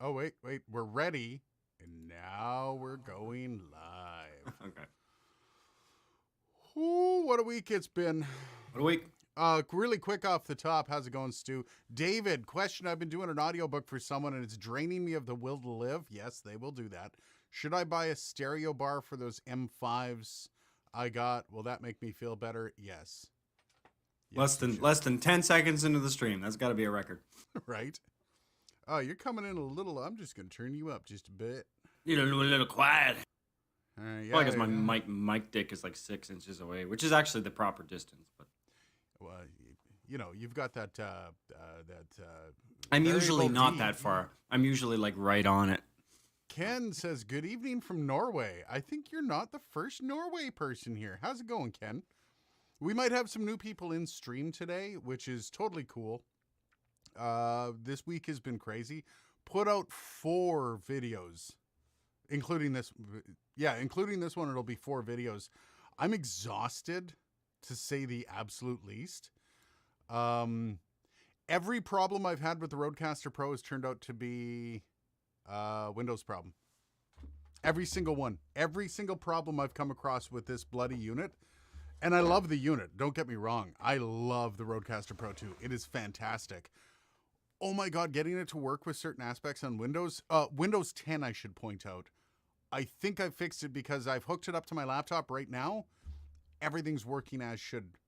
Oh, wait. We're ready. And now we're going live. Okay. Ooh, what a week it's been. What a week. Really quick off the top. How's it going, Stu? David, question. I've been doing an audiobook for someone and it's draining me of the will to live. Yes, they will do that. Should I buy a stereo bar for those M5s I got? Will that make me feel better? Yes. Less than 10 seconds into the stream. That's got to be a record. Right? Oh, you're coming in a little. I'm just going to turn you up just a bit. You're a little quiet. Yeah, Well, I guess my mic dick is like 6 inches away, which is actually the proper distance. But well, you know, you've got that. I'm usually not D. that far. I'm usually like right on it. Ken says, "Good evening from Norway. I think you're not the first Norway person here. How's it going, Ken? We might have some new people in stream today, which is totally cool. This week has been crazy. Put out 4 videos, including this. Yeah, including this one, it'll be 4 videos. I'm exhausted, to say the absolute least. Every problem I've had with the Rodecaster Pro has turned out to be Windows problem. Every single one. Every single problem I've come across with this bloody unit. And I love the unit. Don't get me wrong. I love the Rodecaster Pro 2. It is fantastic. Oh my God, getting it to work with certain aspects on Windows. Windows 10, I should point out. I think I fixed it because I've hooked it up to my laptop right now. Everything's working as should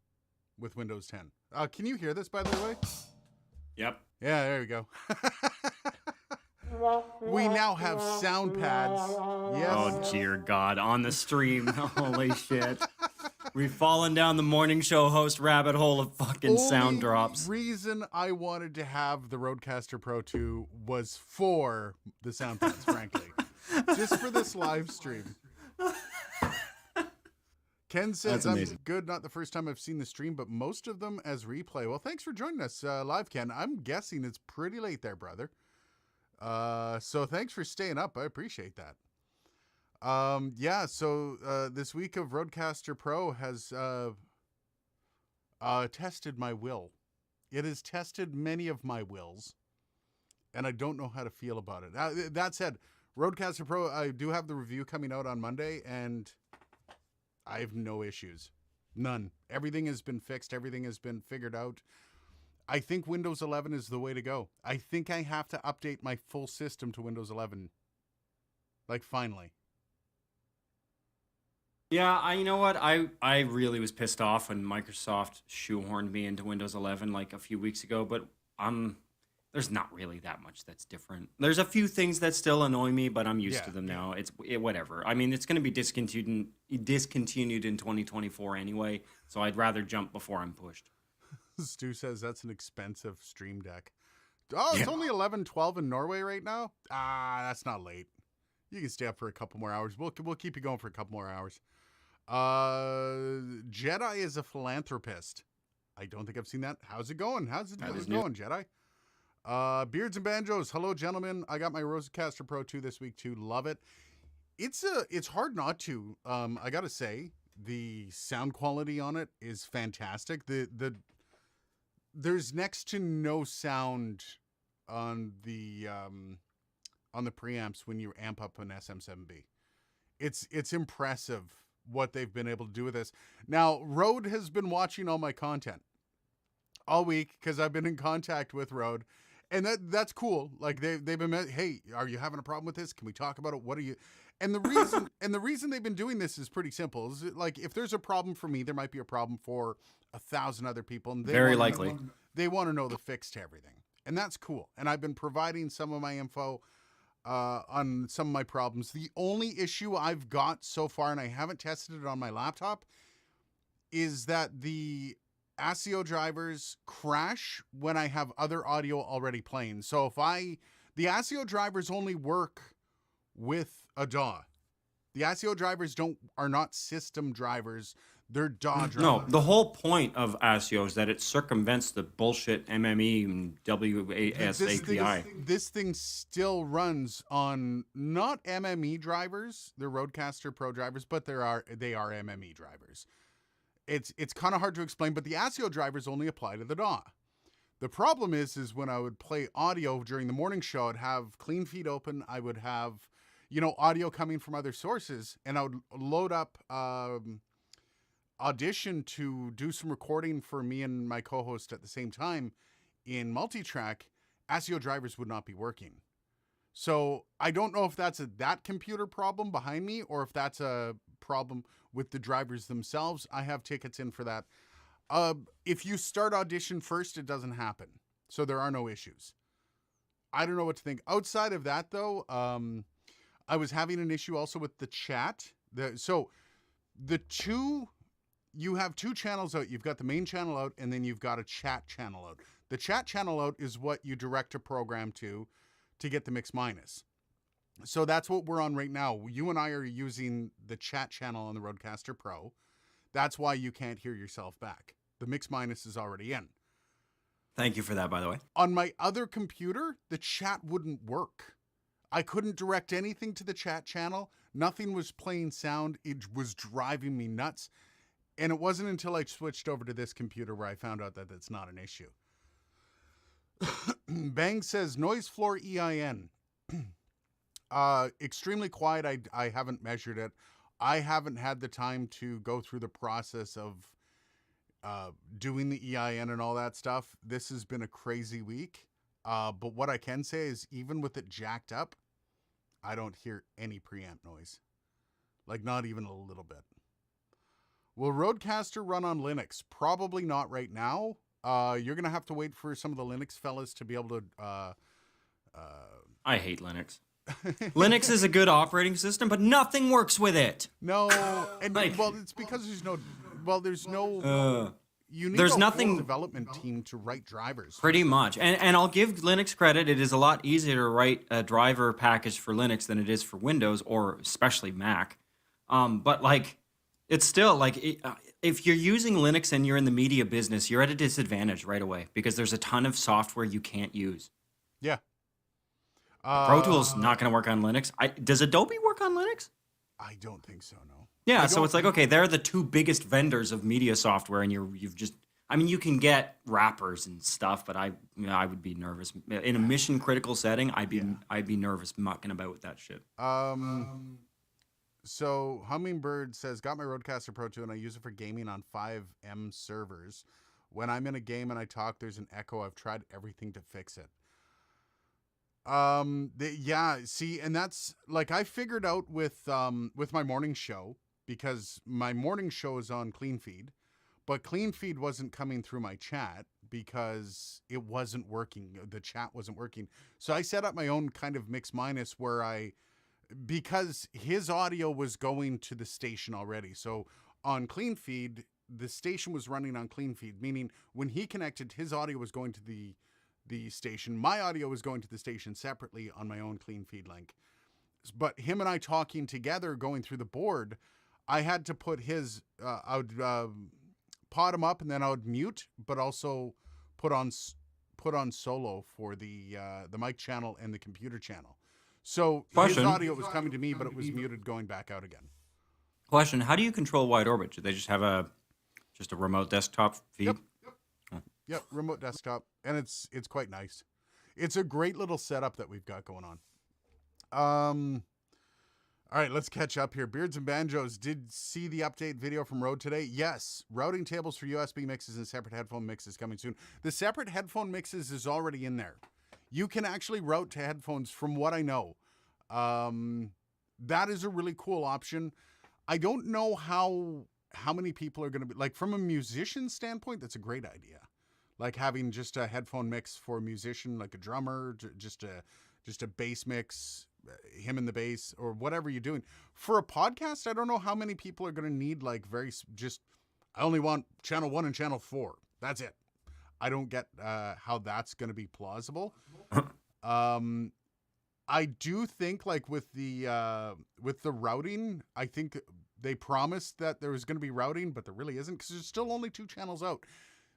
with Windows 10. Can you hear this, by the way? Yep. Yeah, there we go. We now have sound pads. Yes. Oh, dear God. On the stream. Holy shit. We've fallen down the morning show host rabbit hole of fucking sound drops. The reason I wanted to have the Rodecaster Pro 2 was for the sound pads, frankly. Just for this live stream. Ken says, I'm good. Not the first time I've seen the stream, but most of them as replay. Well, thanks for joining us live, Ken. I'm guessing it's pretty late there, brother. So thanks for staying up. I appreciate that. Yeah, so this week of Rodecaster Pro has tested my will. It has tested many of my wills, and I don't know how to feel about it. That said, Rodecaster Pro, I do have the review coming out on Monday, and I have no issues. None. Everything has been fixed. Everything has been figured out. I think Windows 11 is the way to go. I think I have to update my full system to Windows 11. Like, finally. Yeah, you know what? I really was pissed off when Microsoft shoehorned me into Windows 11 like a few weeks ago, but there's not really that much that's different. There's a few things that still annoy me, but I'm used to them now. It's whatever. I mean, it's going to be discontinued in 2024 anyway, so I'd rather jump before I'm pushed. Stu says that's an expensive Stream Deck. Oh, it's only 11:12 in Norway right now? That's not late. You can stay up for a couple more hours. We'll keep you going for a couple more hours. Jedi is a philanthropist. I don't think I've seen that. How's it going? How's it going, Jedi? Beards and Banjos. Hello, gentlemen. I got my Rodecaster Pro 2 this week too. Love it. It's hard not to. I gotta say, the sound quality on it is fantastic. There's next to no sound on the preamps when you amp up an SM7B. It's impressive what they've been able to do with this. Now, Rode has been watching all my content all week because I've been in contact with Rode, and that's cool. Like they've been, hey, are you having a problem with this? Can we talk about it? What are you? And the reason they've been doing this is pretty simple. Is like if there's a problem for me, there might be a problem for 1,000 other people, and very likely they want to know the fix to everything, and that's cool. And I've been providing some of my info on some of my problems. The only issue I've got so far, and I haven't tested it on my laptop, is that the ASIO drivers crash when I have other audio already playing. So the ASIO drivers only work with a DAW. The ASIO drivers are not system drivers. They're DAW drivers. No, the whole point of ASIO is that it circumvents the bullshit MME and WAS API. This thing still runs on not MME drivers. They're Rodecaster Pro drivers, but they are MME drivers. It's kind of hard to explain, but the ASIO drivers only apply to the DAW. The problem is when I would play audio during the morning show, I'd have clean feed open. I would have, audio coming from other sources, and I would load up Audition to do some recording for me and my co-host at the same time in multi-track. ASIO drivers would not be working. So I don't know if that's that computer problem behind me or if that's a problem with the drivers themselves. I have tickets in for that. If you start Audition first, it doesn't happen. So there are no issues. I don't know what to think. Outside of that, though, I was having an issue also with the chat. You have two channels out. You've got the main channel out, and then you've got a chat channel out. The chat channel out is what you direct a program to get the mix minus. So that's what we're on right now. You and I are using the chat channel on the Rodecaster Pro. That's why you can't hear yourself back. The mix minus is already in. Thank you for that, by the way. On my other computer, the chat wouldn't work. I couldn't direct anything to the chat channel. Nothing was playing sound. It was driving me nuts. And it wasn't until I switched over to this computer where I found out that it's not an issue. Bang says, noise floor EIN. Extremely quiet. I haven't measured it. I haven't had the time to go through the process of doing the EIN and all that stuff. This has been a crazy week. But what I can say is even with it jacked up, I don't hear any preamp noise. Like not even a little bit. Will Rodecaster run on Linux? Probably not right now. You're going to have to wait for some of the Linux fellas to be able to... I hate Linux. Linux is a good operating system, but nothing works with it. No, and it's because there's no... you need there's a nothing whole development team to write drivers. Pretty much. And I'll give Linux credit. It is a lot easier to write a driver package for Linux than it is for Windows, or especially Mac. But like... It's still like if you're using Linux and you're in the media business, you're at a disadvantage right away because there's a ton of software you can't use. Yeah. Pro Tools not going to work on Linux. Does Adobe work on Linux? I don't think so, no. Yeah, so it's like, okay, they're the two biggest vendors of media software, and you've just... I mean, you can get wrappers and stuff, but I would be nervous. In a mission-critical setting, I'd be nervous mucking about with that shit. So Hummingbird says, got my Rodecaster Pro 2 and I use it for gaming on 5M servers. When I'm in a game and I talk, there's an echo. I've tried everything to fix it. See, and that's like I figured out with my morning show, because my morning show is on Clean Feed, but Clean Feed wasn't coming through my chat because it wasn't working. The chat wasn't working. So I set up my own kind of mix minus where because his audio was going to the station already. So on Clean Feed, the station was running on Clean Feed, meaning when he connected, his audio was going to the station. My audio was going to the station separately on my own Clean Feed link. But him and I talking together, going through the board, I had to put his, I would pot him up and then I would mute, but also put on solo for the mic channel and the computer channel. So his audio was coming to me, but it was muted going back out again. Question: how do you control Wide Orbit? Do they just have a remote desktop feed? Yep, remote desktop, and it's quite nice. It's a great little setup that we've got going on. All right, let's catch up here. Beards and Banjos, did see the update video from Rode today? Yes. Routing tables for USB mixes and separate headphone mixes coming soon. The separate headphone mixes is already in there. You can actually route to headphones from what I know. That is a really cool option. I don't know how many people are going to be, like from a musician standpoint, that's a great idea. Like having just a headphone mix for a musician, like a drummer, just a bass mix, him and the bass, or whatever you're doing. For a podcast, I don't know how many people are going to need like I only want channel 1 and channel 4. That's it. I don't get how that's going to be plausible. I do think like with the routing, I think they promised that there was going to be routing, but there really isn't because there's still only 2 channels out.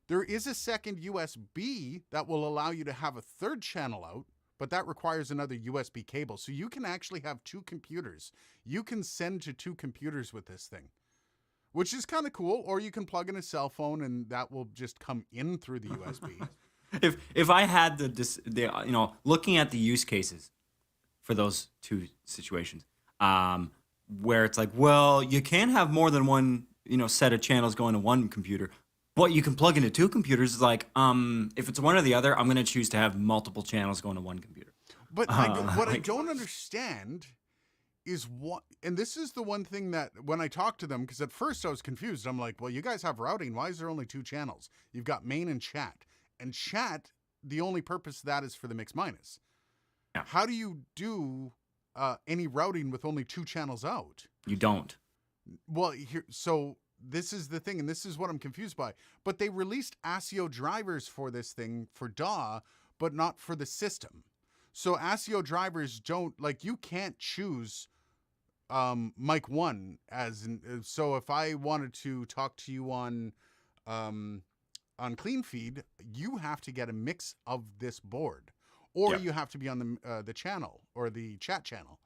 There is a second USB that will allow you to have a third channel out, but that requires another USB cable. So you can actually have 2 computers. You can send to 2 computers with this thing, which is kind of cool. Or you can plug in a cell phone and that will just come in through the USB. If I had looking at the use cases for those two situations, where it's like, well, you can't have more than one, set of channels going to one computer, but you can plug into two computers. It's like, if it's one or the other, I'm going to choose to have multiple channels going to one computer. But I don't understand is what, and this is the one thing that when I talked to them, because at first I was confused. I'm like, well, you guys have routing. Why is there only two channels? You've got main and chat. And chat, the only purpose of that is for the mix minus. Yeah. How do you do any routing with only two channels out? You don't. Well, so this is the thing, and this is what I'm confused by. But they released ASIO drivers for this thing for DAW, but not for the system. So ASIO drivers don't, like, you can't choose mic one so if I wanted to talk to you on clean feed, you have to get a mix of this board, or you have to be on the channel or the chat channel.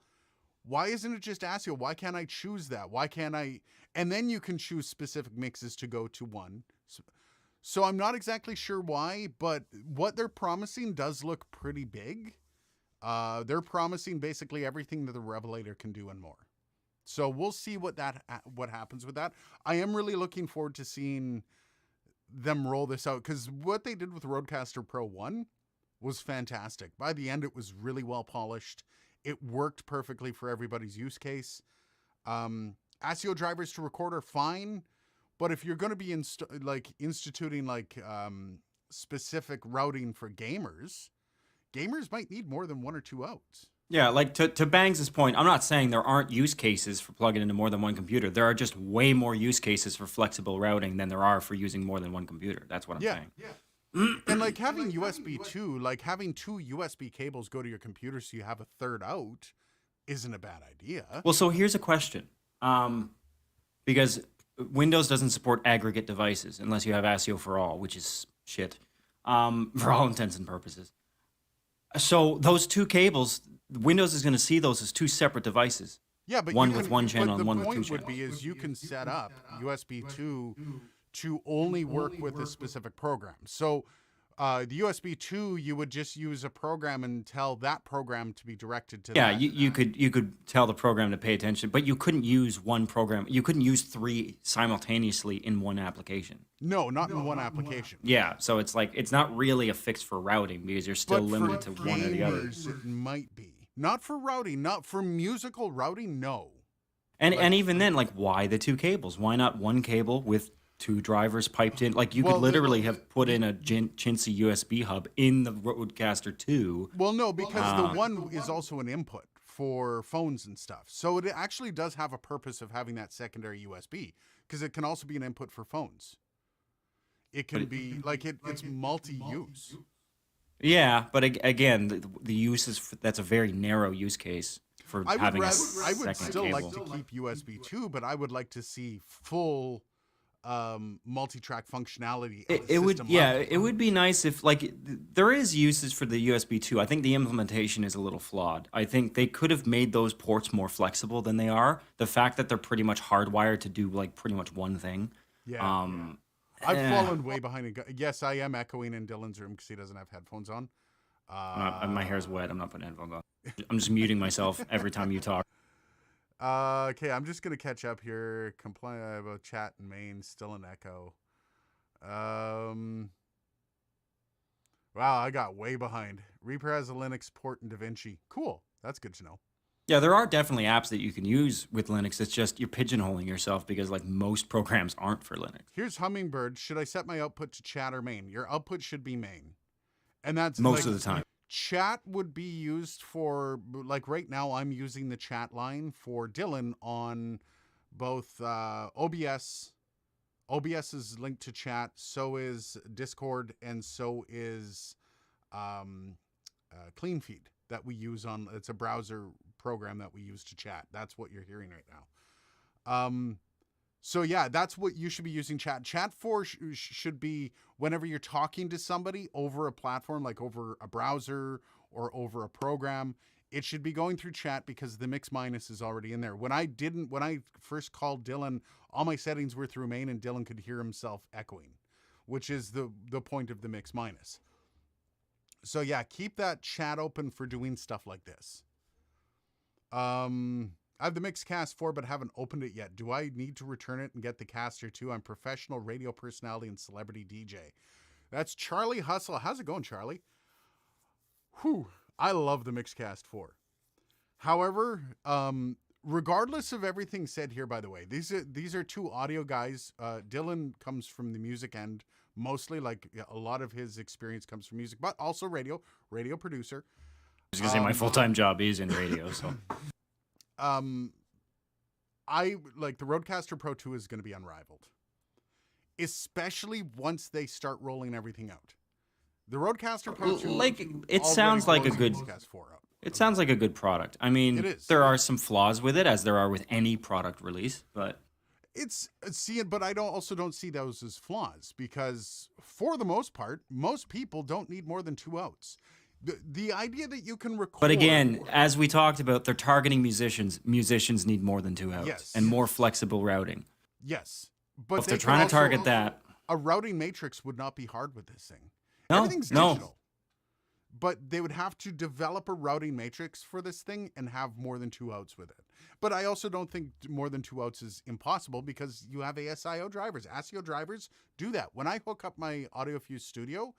Why isn't it just ASIO? Why can't I choose that? Why can't I? And then you can choose specific mixes to go to one. So I'm not exactly sure why, but what they're promising does look pretty big. They're promising basically everything that the Revelator can do and more. So we'll see what happens with that. I am really looking forward to seeing them roll this out, because what they did with Rodecaster Pro 1 was fantastic. By the end, it was really well polished. It worked perfectly for everybody's use case. ASIO drivers to record are fine, but if you're going to be instituting specific routing for gamers might need more than one or two outs. Yeah, like to Bangs' point, I'm not saying there aren't use cases for plugging into more than one computer. There are just way more use cases for flexible routing than there are for using more than one computer. That's what I'm saying. Yeah. And like having USB 2, like having two USB cables go to your computer so you have a third out isn't a bad idea. Well, so here's a question. Because Windows doesn't support aggregate devices unless you have ASIO for all, which is shit for all intents and purposes. So those two cables, Windows is going to see those as two separate devices. Yeah, but one with one channel and one with two channels. The point would be is you can set up USB 2 to only work with a specific program. So the USB 2, you would just use a program and tell that program to be directed to that. Yeah, you could tell the program to pay attention, but you couldn't use one program. You couldn't use three simultaneously in one application. No, not in one application. Yeah, so it's like it's not really a fix for routing because you're still limited to one or the other. It might be. Not for routing, not for musical routing, no. And even then, like, why the two cables? Why not one cable with two drivers piped in? Like, you could literally have put in a chintzy USB hub in the Rodecaster 2. Well, no, because the one is also an input for phones and stuff. So it actually does have a purpose of having that secondary USB, because it can also be an input for phones. It can be, like, it's multi-use. Yeah, but again, the use is that's a very narrow use case for having a second cable. I would still like to keep USB 2, but I would like to see full multi-track functionality. It would be nice if, like, there is uses for the USB 2. I think the implementation is a little flawed. I think they could have made those ports more flexible than they are. The fact that they're pretty much hardwired to do like pretty much one thing. Yeah. I've fallen way behind. Yes, I am echoing in Dylan's room because he doesn't have headphones on. My hair's wet. I'm not putting headphones on. I'm just muting myself every time you talk. Okay, I'm just going to catch up here. Complain about chat and main, still an echo. Wow, I got way behind. Reaper has a Linux port in DaVinci. Cool. That's good to know. Yeah, there are definitely apps that you can use with Linux. It's just you're pigeonholing yourself because, like, most programs aren't for Linux. Here's Hummingbird. Should I set my output to chat or main? Your output should be main. And that's most of the time. Chat would be used for, like, right now I'm using the chat line for Dylan on both OBS. OBS is linked to chat. So is Discord. And so is Clean Feed that we use on, it's a browser program that we use to chat. That's what you're hearing right now. So yeah, that's what you should be using chat. Chat for should be whenever you're talking to somebody over a platform, like over a browser or over a program, it should be going through chat because the mix minus is already in there. When I first called Dylan, all my settings were through main and Dylan could hear himself echoing, which is the point of the mix minus. So yeah, keep that chat open for doing stuff like this. I have the Mixcast 4, but haven't opened it yet. Do I need to return it and get the caster too? I'm professional radio personality and celebrity DJ. That's Charlie Hustle. How's it going, Charlie? Whew. I love the Mixcast 4. However, regardless of everything said here, by the way, these are two audio guys. Dylan comes from the music end, mostly. Like a lot of his experience comes from music, but also radio producer. I was gonna say my full-time job is in radio, so. I like the Rodecaster Pro 2 is going to be unrivaled, especially once they start rolling everything out. The Rodecaster Pro 2, like it sounds like a good. It sounds like a good product. I mean, there are some flaws with it, as there are with any product release, but but I don't see those as flaws, because for the most part, most people don't need more than 2 outs. The idea that you can record... But again, as we talked about, they're targeting musicians. Musicians need more than 2 outs. Yes. And more flexible routing. Yes. But if they're trying to target that... A routing matrix would not be hard with this thing. No, everything's digital. But they would have to develop a routing matrix for this thing and have more than 2 outs with it. But I also don't think more than 2 outs is impossible, because you have ASIO drivers. ASIO drivers do that. When I hook up my AudioFuse Studio,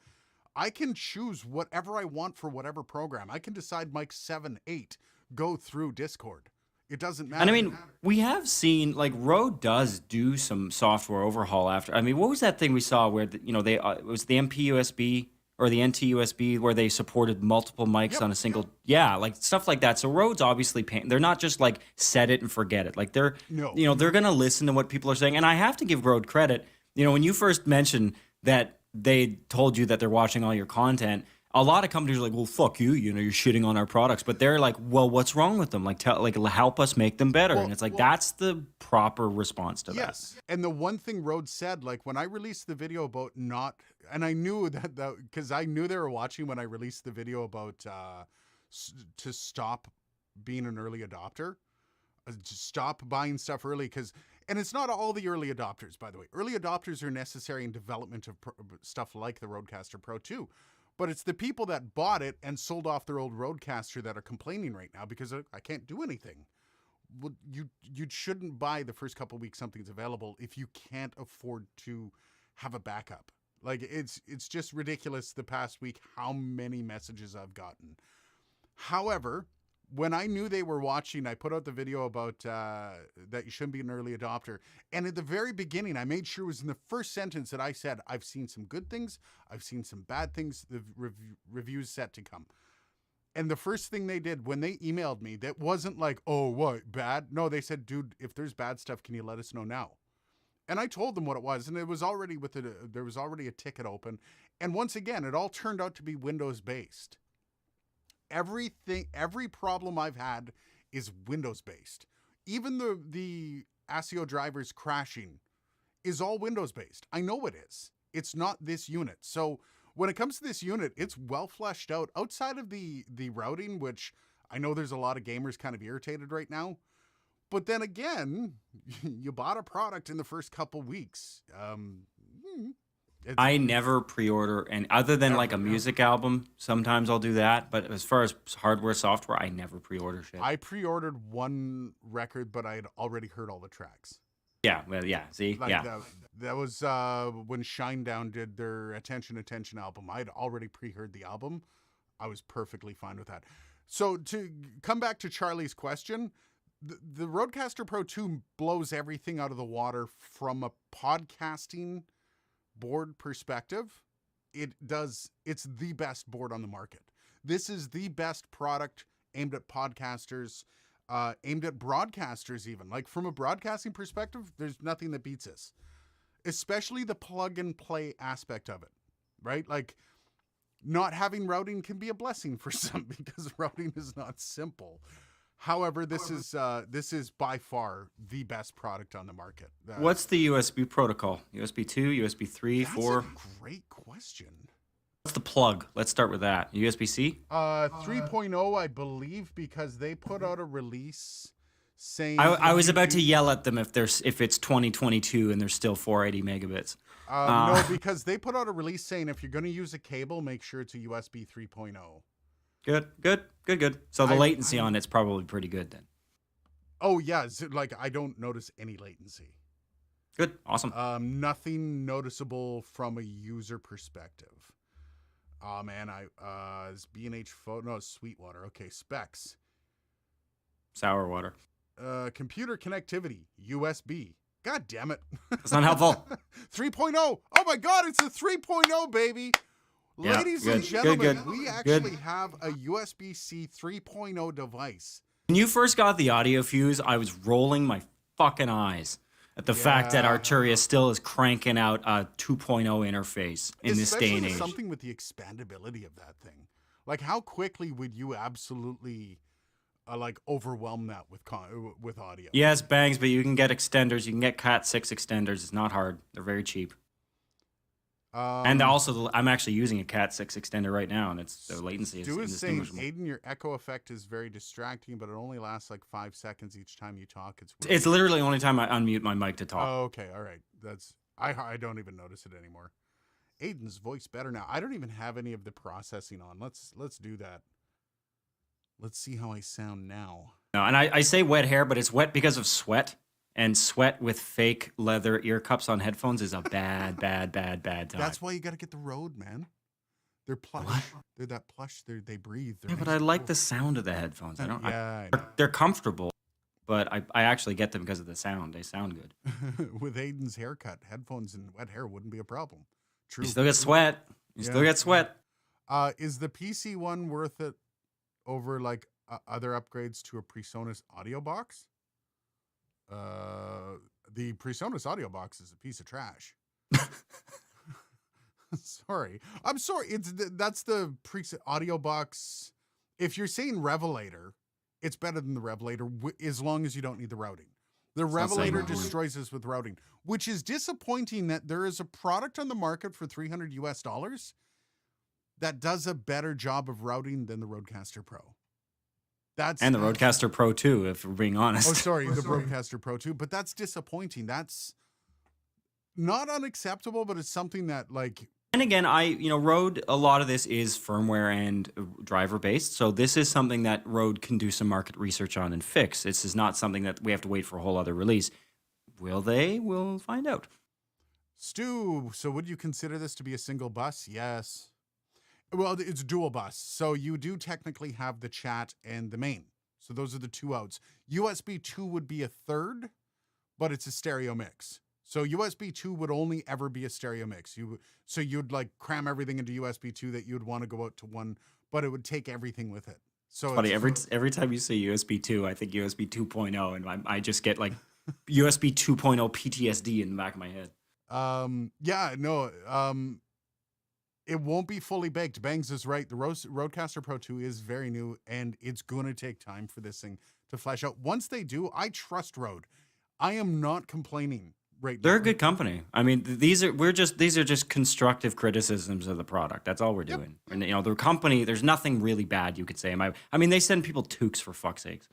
I can choose whatever I want for whatever program. I can decide mic 7, 8, go through Discord. It doesn't matter. And I mean, we have seen, like, Rode does do some software overhaul after. I mean, what was that thing we saw where, they it was the MP-USB or the NT-USB where they supported multiple mics on a single... Yeah, like, stuff like that. So Rode's obviously they're not just, like, set it and forget it. Like, they're, they're going to listen to what people are saying. And I have to give Rode credit. When you first mentioned that they told you that they're watching all your content, a lot of companies are like, well, fuck you, you're shitting on our products. But they're like, well, what's wrong with them? Like, help us make them better. And it's like, that's the proper response to that. Yes. And the one thing Rode said, like, when I released the video about and I knew that because I knew they were watching when I released the video about to stop being an early adopter, to stop buying stuff early, and it's not all the early adopters, by the way. Early adopters are necessary in development of stuff like the Rodecaster Pro 2. But it's the people that bought it and sold off their old Rodecaster that are complaining right now because I can't do anything. Well, you shouldn't buy the first couple of weeks something's available if you can't afford to have a backup. Like, it's just ridiculous the past week how many messages I've gotten. However, when I knew they were watching, I put out the video about that you shouldn't be an early adopter. And at the very beginning, I made sure it was in the first sentence that I said, I've seen some good things. I've seen some bad things. The review's set to come. And the first thing they did when they emailed me, that wasn't like, oh, what, bad? No, they said, dude, if there's bad stuff, can you let us know now? And I told them what it was. And it was already there was already a ticket open. And once again, it all turned out to be Windows-based. Every problem I've had is Windows based. Even the ASIO drivers crashing is all Windows based. I know it is. It's not this unit. So when it comes to this unit, it's well fleshed out outside of the routing, which I know there's a lot of gamers kind of irritated right now. But then again, you bought a product in the first couple weeks. I never pre-order, and other than like a music album, sometimes I'll do that. But as far as hardware, software, I never pre-order shit. I pre-ordered one record, but I had already heard all the tracks. Yeah, well, yeah. See, like yeah. That was when Shinedown did their Attention album. I had already pre-heard the album. I was perfectly fine with that. So to come back to Charlie's question, the Rodecaster Pro 2 blows everything out of the water from a podcasting board perspective. It's the best board on the market. This is the best product aimed at podcasters, aimed at broadcasters even. Like, from a broadcasting perspective, there's nothing that beats this. Especially the plug and play aspect of it, right? Like, not having routing can be a blessing for some because routing is not simple. However, this is by far the best product on the market. What's the USB protocol? USB 2, USB 3, 4? That's a great question. What's the plug? Let's start with that. USB-C? 3.0, I believe, because they put out a release saying I if was you about do- to yell at them if it's 2022 and there's still 480 megabits. No, because they put out a release saying if you're going to use a cable, make sure it's a USB 3.0. Good. So the latency on it's probably pretty good then. Oh yeah, like I don't notice any latency. Good, awesome. Nothing noticeable from a user perspective. Oh man, is B&H photo? No, it's Sweetwater. Okay, specs. Sour water. Computer connectivity, USB. God damn it. That's not helpful. 3.0. Oh my God, it's a 3.0, baby. Yeah, Ladies good, and gentlemen, good, we actually have a USB-C 3.0 device. When you first got the audio fuse, I was rolling my fucking eyes at the fact that Arturia still is cranking out a 2.0 interface in this day and age. Something with the expandability of that thing. Like, how quickly would you absolutely overwhelm that with audio? Yes, bangs, but you can get extenders. You can get Cat 6 extenders. It's not hard. They're very cheap. And also, I'm actually using a Cat 6 extender right now, and the latency is indistinguishable. Aiden, your echo effect is very distracting, but it only lasts like 5 seconds each time you talk. It's literally the only time I unmute my mic to talk. Oh, okay, all right. I don't even notice it anymore. Aiden's voice better now. I don't even have any of the processing on. Let's do that. Let's see how I sound now. No, and I say wet hair, but it's wet because of sweat. And sweat with fake leather ear cups on headphones is a bad time. That's why you got to get the Rode, man. They're plush. What? They're that plush. They breathe. Yeah, but I like the sound of the headphones. I know. They're comfortable, but I actually get them because of the sound. They sound good. With Aiden's haircut, headphones and wet hair wouldn't be a problem. True. You still get sweat. Still get sweat. Is the PC one worth it over like other upgrades to a PreSonus audio box? The PreSonus audio box is a piece of trash. I'm sorry. That's the audio box. If you're saying Revelator, it's better than the Revelator as long as you don't need the routing. The Revelator destroys us with routing, which is disappointing that there is a product on the market for $300 US that does a better job of routing than the Rodecaster Pro. And the Rodecaster Pro 2, if we're being honest. The Rodecaster Pro 2, but that's disappointing. That's not unacceptable, but it's something that like. And again, Rode, a lot of this is firmware and driver based. So this is something that Rode can do some market research on and fix. This is not something that we have to wait for a whole other release. Will they? We'll find out. Stu, so would you consider this to be a single bus? Yes. Well, it's dual bus. So you do technically have the chat and the main. So those are the two outs. USB 2 would be a third, but it's a stereo mix. So USB 2 would only ever be a stereo mix. You'd like cram everything into USB 2 that you'd want to go out to one, but it would take everything with it. So it's funny, every time you say USB 2, I think USB 2.0, and I just get like USB 2.0 PTSD in the back of my head. It won't be fully baked. Bangs is right. The Rodecaster Pro 2 is very new, and it's going to take time for this thing to flesh out. Once they do, I trust Rode. I am not complaining right now. They're a good company. I mean, these are just constructive criticisms of the product. That's all we're doing. And the company, there's nothing really bad you could say. I mean, they send people toques for fuck's sakes.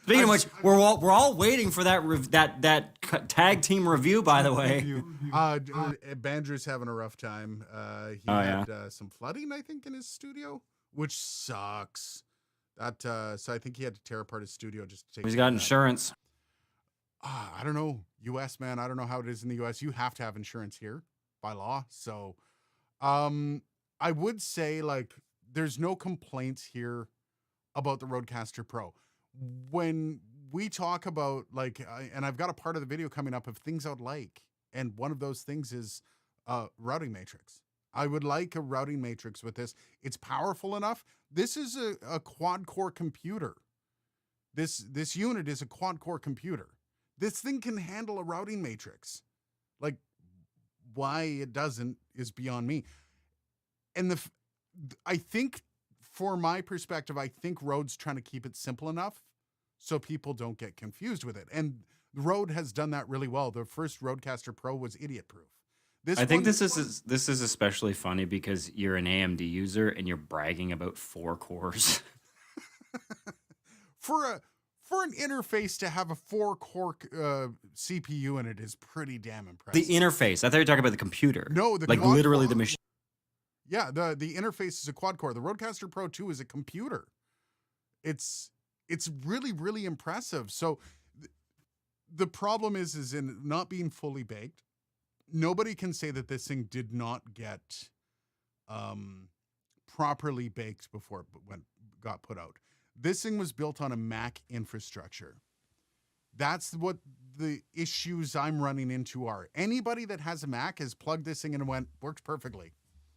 Speaking of which, we're all waiting for that tag team review. By the way, Bandra's having a rough time. He had some flooding, I think, in his studio, which sucks. So I think he had to tear apart his studio just to take. He's got insurance. I don't know, U.S. man. I don't know how it is in the U.S. You have to have insurance here by law. So, I would say like there's no complaints here about the Rodecaster Pro. When we talk about like, and I've got a part of the video coming up of things I'd like, and one of those things is routing matrix. I would like a routing matrix with this. It's powerful enough. This is a quad core computer. This unit is a quad core computer. This thing can handle a routing matrix. Like, why it doesn't is beyond me. And I think, for my perspective, I think Rode's trying to keep it simple enough so people don't get confused with it. And Rode has done that really well. The first Rodecaster Pro was idiot-proof. I think this is especially funny because you're an AMD user and you're bragging about 4 cores. For an interface to have a 4-core CPU in it is pretty damn impressive. The interface. I thought you were talking about the computer. No, the like quad literally core. the machine. Yeah, the interface is a quad core. The Rodecaster Pro 2 is a computer. It's really, really impressive. So the problem is in not being fully baked. Nobody can say that this thing did not get properly baked before it got put out. This thing was built on a Mac infrastructure. That's what the issues I'm running into are. Anybody that has a Mac has plugged this thing in and works perfectly.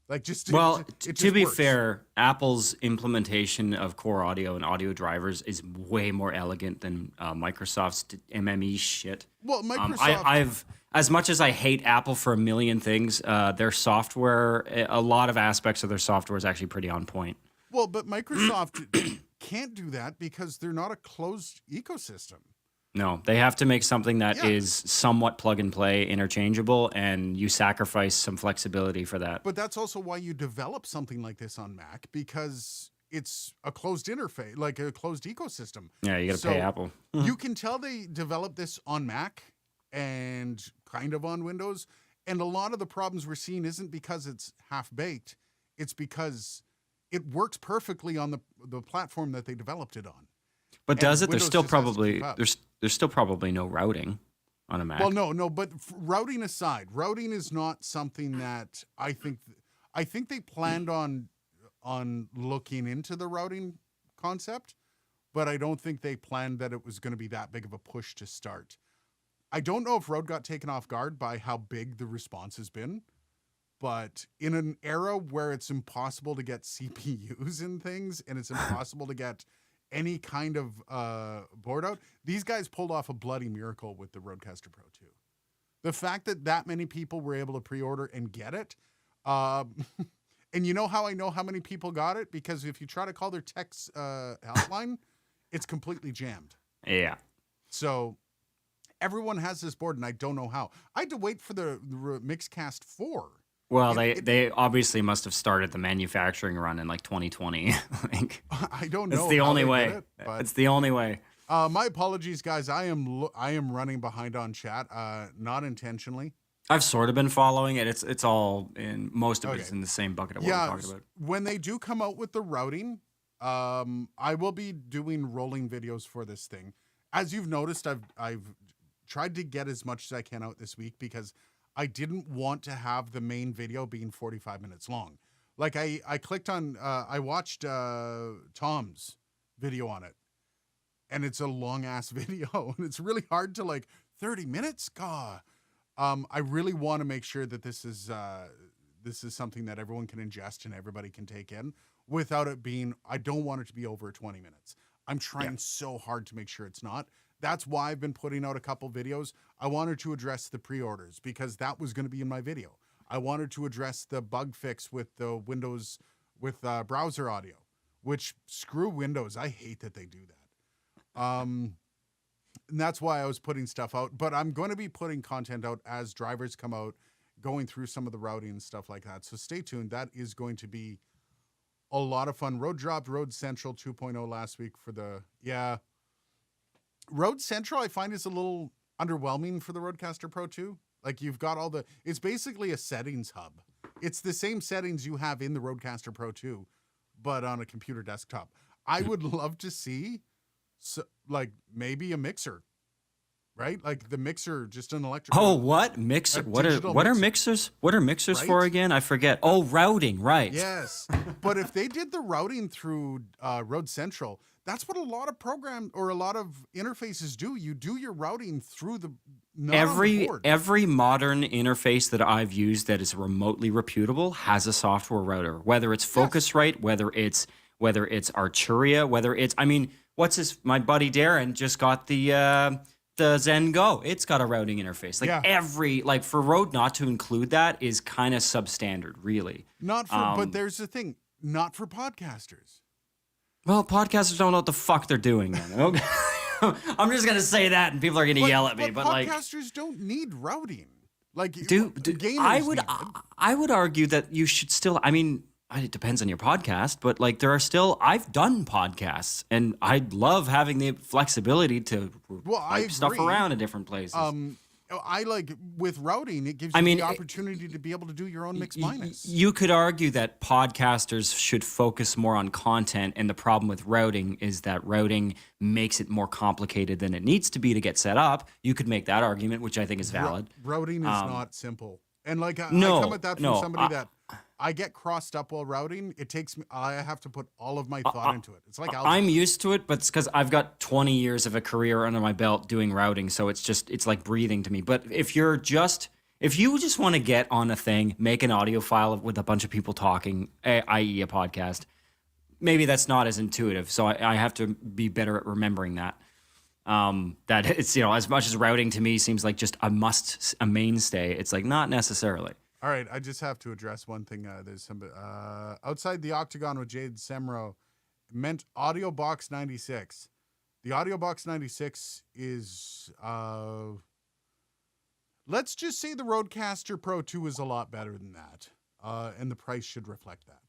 Like to be works. fair, Apple's implementation of core audio and audio drivers is way more elegant than Microsoft's MME shit. Well, Microsoft. I've as much as I hate Apple for a million things, their software, a lot of aspects of their software is actually pretty on point. Well, but Microsoft can't do that because they're not a closed ecosystem. No, they have to make something that is somewhat plug and play, interchangeable, and you sacrifice some flexibility for that. But that's also why you develop something like this on Mac, because it's a closed interface, like a closed ecosystem. Yeah, you got to pay Apple. You can tell they developed this on Mac and kind of on Windows. And a lot of the problems we're seeing isn't because it's half-baked. It's because it works perfectly on the platform that they developed it on. But And does it? Windows There's still just has to probably keep up. there's still probably no routing on a Mac. Well, no, but routing aside, routing is not something that I think they planned on looking into the routing concept, but I don't think they planned that it was going to be that big of a push to start. I don't know if Rode got taken off guard by how big the response has been, but in an era where it's impossible to get CPUs and things, and it's impossible to get any kind of board out, these guys pulled off a bloody miracle with the Rodecaster Pro 2. The fact that many people were able to pre-order and get it, and you know how I know how many people got it? Because if you try to call their text helpline, it's completely jammed. Yeah. So everyone has this board, and I don't know how. I had to wait for the Mixcast 4. Well, they obviously must have started the manufacturing run in like 2020. Like, I don't know. it's the how only they way. did it, but, It's the only way. my apologies, guys. I am running behind on chat, not intentionally. I've sort of been following it. It's all in most of it is Okay. in the same bucket of what we're talking about. When they do come out with the routing, I will be doing rolling videos for this thing. As you've noticed, I've tried to get as much as I can out this week because I didn't want to have the main video being 45 minutes long. Like I clicked on, I watched Tom's video on it, and it's a long ass video, and it's really hard to 30 minutes. God, I really want to make sure that this is something that everyone can ingest and everybody can take in without it being. I don't want it to be over 20 minutes. I'm trying so hard to make sure it's not. That's why I've been putting out a couple videos. I wanted to address the pre-orders because that was going to be in my video. I wanted to address the bug fix with the Windows with browser audio, which screw Windows. I hate that they do that. And that's why I was putting stuff out. But I'm going to be putting content out as drivers come out, going through some of the routing and stuff like that. So stay tuned. That is going to be a lot of fun. Rode dropped Rode Central 2.0 last week for the Rode Central, I find, is a little underwhelming for the Rodecaster Pro 2. Like, you've got it's basically a settings hub. It's the same settings you have in the Rodecaster Pro 2, but on a computer desktop. I would love to see, maybe a mixer, right? Like the mixer, just an electrical. Oh, what mixer? What are mixers? What are mixers Right? for again? I forget. Oh, routing, right? Yes, but if they did the routing through Rode Central, that's what a lot of a lot of interfaces do. You do your routing through the board. Every modern interface that I've used that is remotely reputable has a software router. Whether it's Focusrite, whether it's Arturia, whether it's my buddy Darren just got the Zen Go. It's got a routing interface. For Rode not to include that is kind of substandard, really. Not for, but there's the thing, not for podcasters. Well, podcasters don't know what the fuck they're doing, man. Okay. I'm just gonna say that, and people are gonna yell at me. But podcasters don't need routing. I would argue that you should still. I mean, it depends on your podcast, but like there are still, I've done podcasts and I love having the flexibility to Well, I pipe stuff agree. around in different places. I like with routing, it gives I you mean, the opportunity to be able to do your own mix minus. You could argue that podcasters should focus more on content, and the problem with routing is that routing makes it more complicated than it needs to be to get set up. You could make that argument, which I think is valid. Routing is not simple. And like I No, come at that from no, somebody that I get crossed up while routing. It takes me, I have to put all of my thought into it. It's like algebra. I'm used to it, but it's because I've got 20 years of a career under my belt doing routing, so it's like breathing to me. But if you just want to get on a thing, make an audio file with a bunch of people talking, i.e. a podcast, maybe that's not as intuitive. So I have to be better at remembering that. That it's, as much as routing to me seems like just a mainstay, it's like not necessarily. All right, I just have to address one thing. There's some outside the octagon with Jade Semro meant Audio Box 96. The Audio Box 96 is let's just say the Rodecaster Pro 2 is a lot better than that, and the price should reflect that.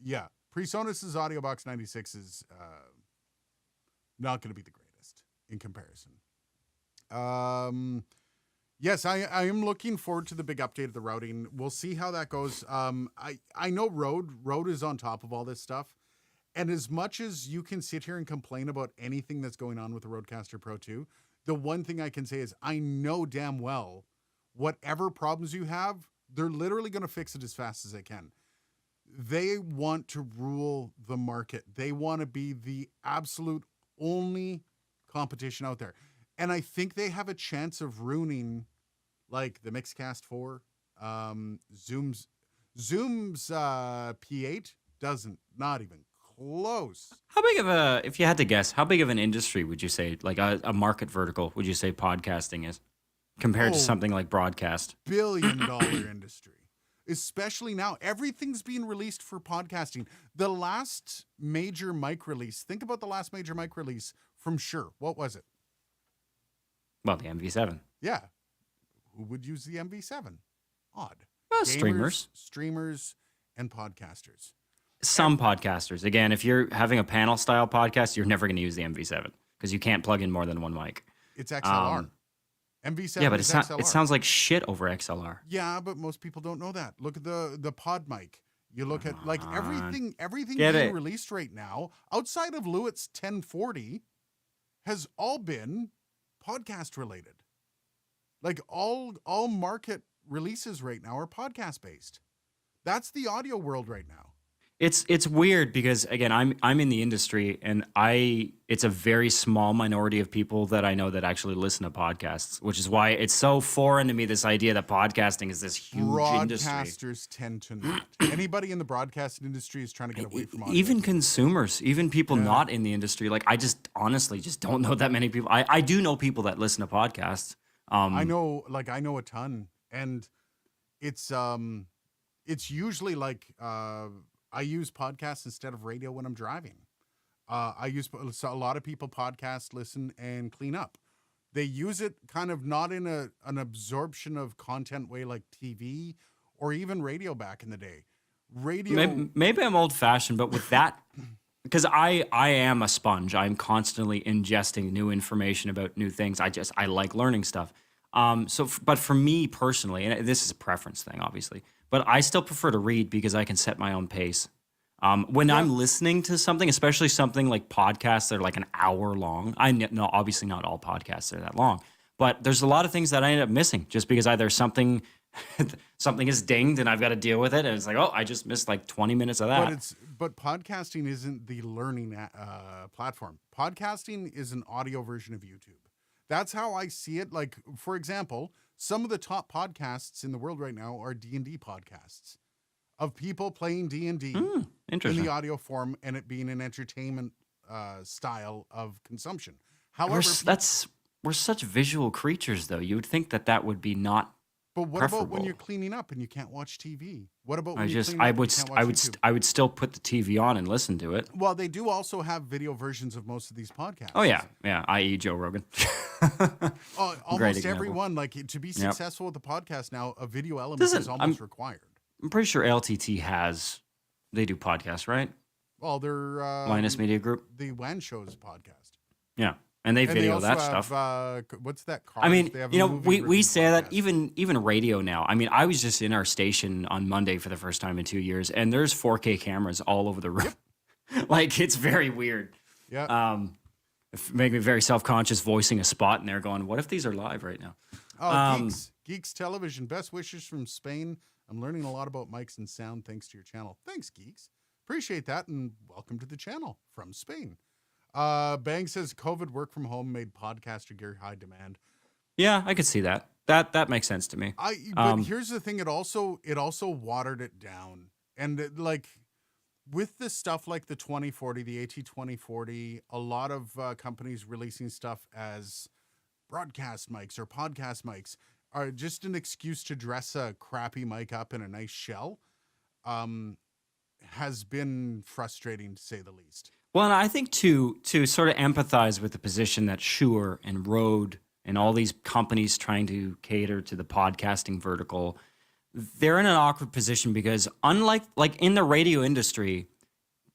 Yeah, PreSonus's Audio Box 96 is not going to be the greatest in comparison. Yes, I am looking forward to the big update of the routing. We'll see how that goes. I know Rode is on top of all this stuff. And as much as you can sit here and complain about anything that's going on with the Rodecaster Pro 2, the one thing I can say is I know damn well whatever problems you have, they're literally going to fix it as fast as they can. They want to rule the market. They want to be the absolute only competition out there. And I think they have a chance of ruining, like, the Mixcast 4. Zoom's P8 doesn't, not even close. How big of if you had to guess, how big of an industry would you say, like a market vertical, would you say podcasting is compared to something like broadcast? $1 billion industry. Especially now, everything's being released for podcasting. The last major mic release, think about the last major mic release from Shure. What was it? Well, the MV7. Yeah. Who would use the MV7? Odd. Gamers, streamers, and podcasters. Some podcasters. Again, if you're having a panel style podcast, you're never going to use the MV7 because you can't plug in more than one mic. It's XLR. MV7 yeah, but is XLR. It sounds like shit over XLR. Yeah, but most people don't know that. Look at the pod mic. You look at like everything Get being it. released right now outside of Lewitt's 1040 has all been podcast related. Like all market releases right now are podcast based. That's the audio world right now. It's weird because again, I'm in the industry and it's a very small minority of people that I know that actually listen to podcasts, which is why it's so foreign to me, this idea that podcasting is this huge industry. Broadcasters tend to not. Anybody in the broadcasting industry is trying to get away from audio. Even consumers, even people not in the industry. Like I just honestly just don't know that many people. I do know people that listen to podcasts. I know a ton, and it's usually like I use podcasts instead of radio when I'm driving. So a lot of people podcast, listen, and clean up. They use it kind of not in an absorption of content way like TV or even radio back in the day. Radio. Maybe I'm old fashioned, but with that, because I am a sponge. I'm constantly ingesting new information about new things. I like learning stuff. But for me personally, and this is a preference thing, obviously, but I still prefer to read because I can set my own pace. When I'm listening to something, especially something like podcasts that are like an hour long, I know obviously not all podcasts are that long, but there's a lot of things that I end up missing just because either something is dinged and I've got to deal with it, and it's like, oh, I just missed like 20 minutes of that. But podcasting isn't the learning platform. Podcasting is an audio version of YouTube. That's how I see it. Like, for example, some of the top podcasts in the world right now are D&D podcasts of people playing D&D in the audio form and it being an entertainment style of consumption. However, we're such visual creatures, though. You would think that would be not. But what preferable. about when you're cleaning up and you can't watch TV? What about when I you clean up and you can't watch YouTube? I would still put the TV on and listen to it. Well, they do also have video versions of most of these podcasts. Oh yeah, i.e. Joe Rogan. Almost everyone, like to be successful with the podcast now, a video element is almost required. I'm pretty sure LTT they do podcasts, right? Well, they're Linus Media Group. the WAN Show's podcast. Yeah. And they And they video also that have, stuff. what's that car? I mean, they have you a know, movie we review say that podcast. even radio now. I mean, I was just in our station on Monday for the first time in 2 years, and there's 4K cameras all over the room. Like, it's very weird. Yeah. It made me very self-conscious voicing a spot in there going, what if these are live right now? Oh, Geeks Television. Best wishes from Spain. I'm learning a lot about mics and sound thanks to your channel. Thanks, Geeks. Appreciate that, and welcome to the channel from Spain. Bang says COVID work from home made podcaster gear high demand. Yeah, I could see that. That makes sense to me. But here's the thing: it also watered it down, and like with the stuff like the 2040, the AT2040, a lot of companies releasing stuff as broadcast mics or podcast mics are just an excuse to dress a crappy mic up in a nice shell. Has been frustrating to say the least. Well, and I think to sort of empathize with the position that Shure and Rode and all these companies trying to cater to the podcasting vertical, they're in an awkward position because unlike like in the radio industry,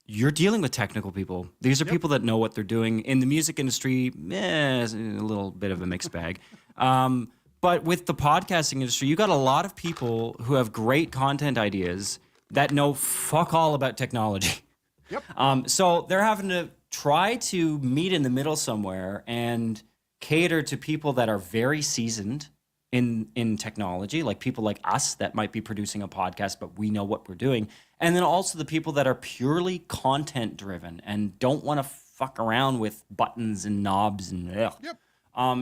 you're dealing with technical people. These are people that know what they're doing. In the music industry, it's a little bit of a mixed bag. But with the podcasting industry, you got a lot of people who have great content ideas that know fuck all about technology. Yep. So they're having to try to meet in the middle somewhere and cater to people that are very seasoned in technology, like people like us that might be producing a podcast, but we know what we're doing. And then also the people that are purely content driven and don't want to fuck around with buttons and knobs and ugh. Yep.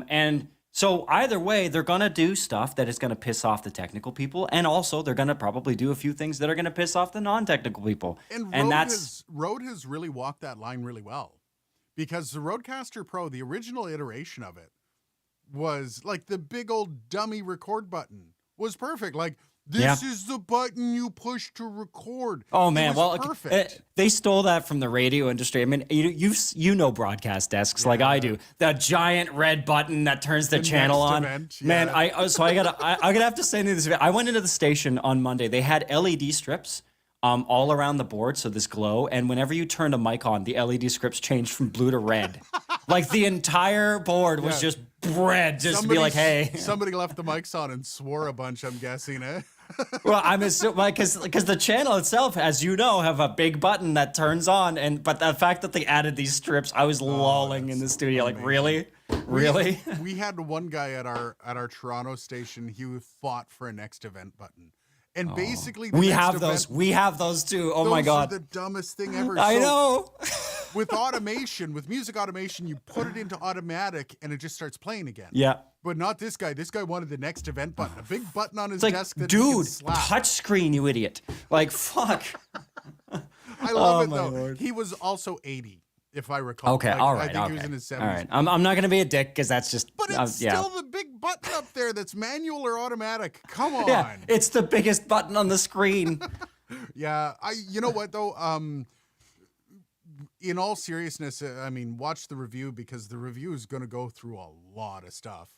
And so either way, they're going to do stuff that is going to piss off the technical people. And also they're going to probably do a few things that are going to piss off the non-technical people. And Rode has really walked that line really well, because the Rodecaster Pro, the original iteration of it, was like the big old dummy record button was perfect. Like, this is the button you push to record. Oh man, perfect. They stole that from the radio industry. I mean, you know broadcast desks like I do. That giant red button that turns the channel on. Event, Man, I gotta have to say this. I went into the station on Monday. They had LED strips all around the board, so this glow. And whenever you turned a mic on, the LED strips changed from blue to red. Like the entire board was just red, just to be like, hey. Somebody left the mics on and swore a bunch, I'm guessing, eh? Well, I'm assuming because the channel itself, as you know, have a big button that turns on, but the fact that they added these strips, I was lolling in the studio, like, really. We had one guy at our Toronto station. He fought for a next event button, and basically we have those. We have those too. Oh my god, are the dumbest thing ever. I know. With automation, with music automation, you put it into automatic and it just starts playing again. Yeah. But not this guy. This guy wanted the next event button, a big button on his It's desk. like, That he can dude, slap. touch screen, you idiot! Like, fuck. I love it my though. Lord. He was also 80, if I recall. Okay, Like, all right, I think okay. he was in his 70s. All right, I'm not gonna be a dick because that's just. But it's yeah. still the big button up there that's manual or automatic. Come on. Yeah, it's the biggest button on the screen. Yeah, you know what though? In all seriousness, I mean, watch the review, because the review is going to go through a lot of stuff.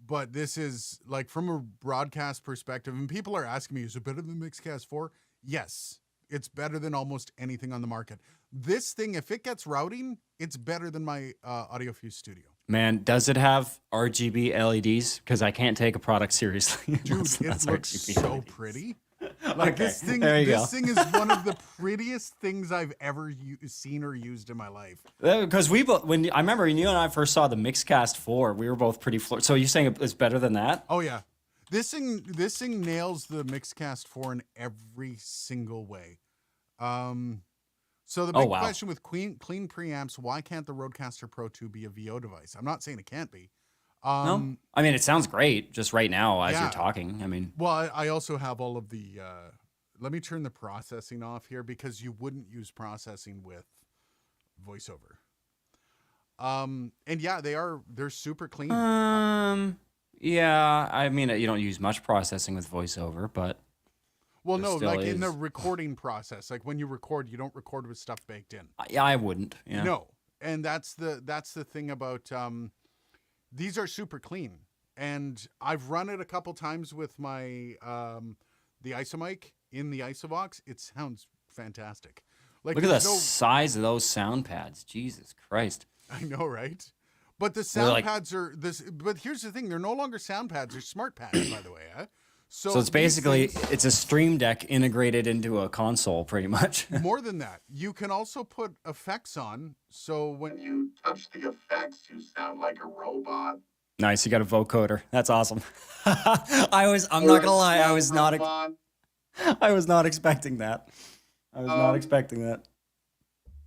But this is like from a broadcast perspective, and people are asking me, is it better than Mixcast 4? Yes, it's better than almost anything on the market. This thing, if it gets routing, it's better than my AudioFuse Studio. Man, does it have RGB LEDs? Because I can't take a product seriously. Dude, it looks so LEDs. pretty. Like Okay, this thing is one of the prettiest things I've ever seen or used in my life. Because we both, I remember when you and I first saw the Mixcast 4, we were both pretty floored. So you're saying it's better than that? Oh yeah, this thing nails the Mixcast 4 in every single way. So the big question with clean preamps, why can't the Rodecaster Pro 2 be a VO device? I'm not saying it can't be. No, I mean, it sounds great just right now as you're talking. I mean, well, I also have all of the. Let me turn the processing off here, because you wouldn't use processing with VoiceOver. And yeah, they're super clean. yeah, I mean, you don't use much processing with VoiceOver, but well, no, like in the recording process, like when you record, you don't record with stuff baked in. Yeah, I wouldn't. Yeah. No, and that's the thing about. These are super clean, and I've run it a couple times with my the IsoMic in the IsoVox, it sounds fantastic. Like Look at the there's no, size of those sound pads. Jesus Christ. I know, right? But the They're sound like, pads are this. But here's the thing: they're no longer sound pads; they're smart pads, by the way. so it's these basically, things, it's a Stream Deck integrated into a console, pretty much. more than that, you can also put effects on. So when you touch the effects, you sound like a robot. Nice, you got a vocoder. That's awesome. I'm not gonna lie, I was not expecting that. I was not expecting that.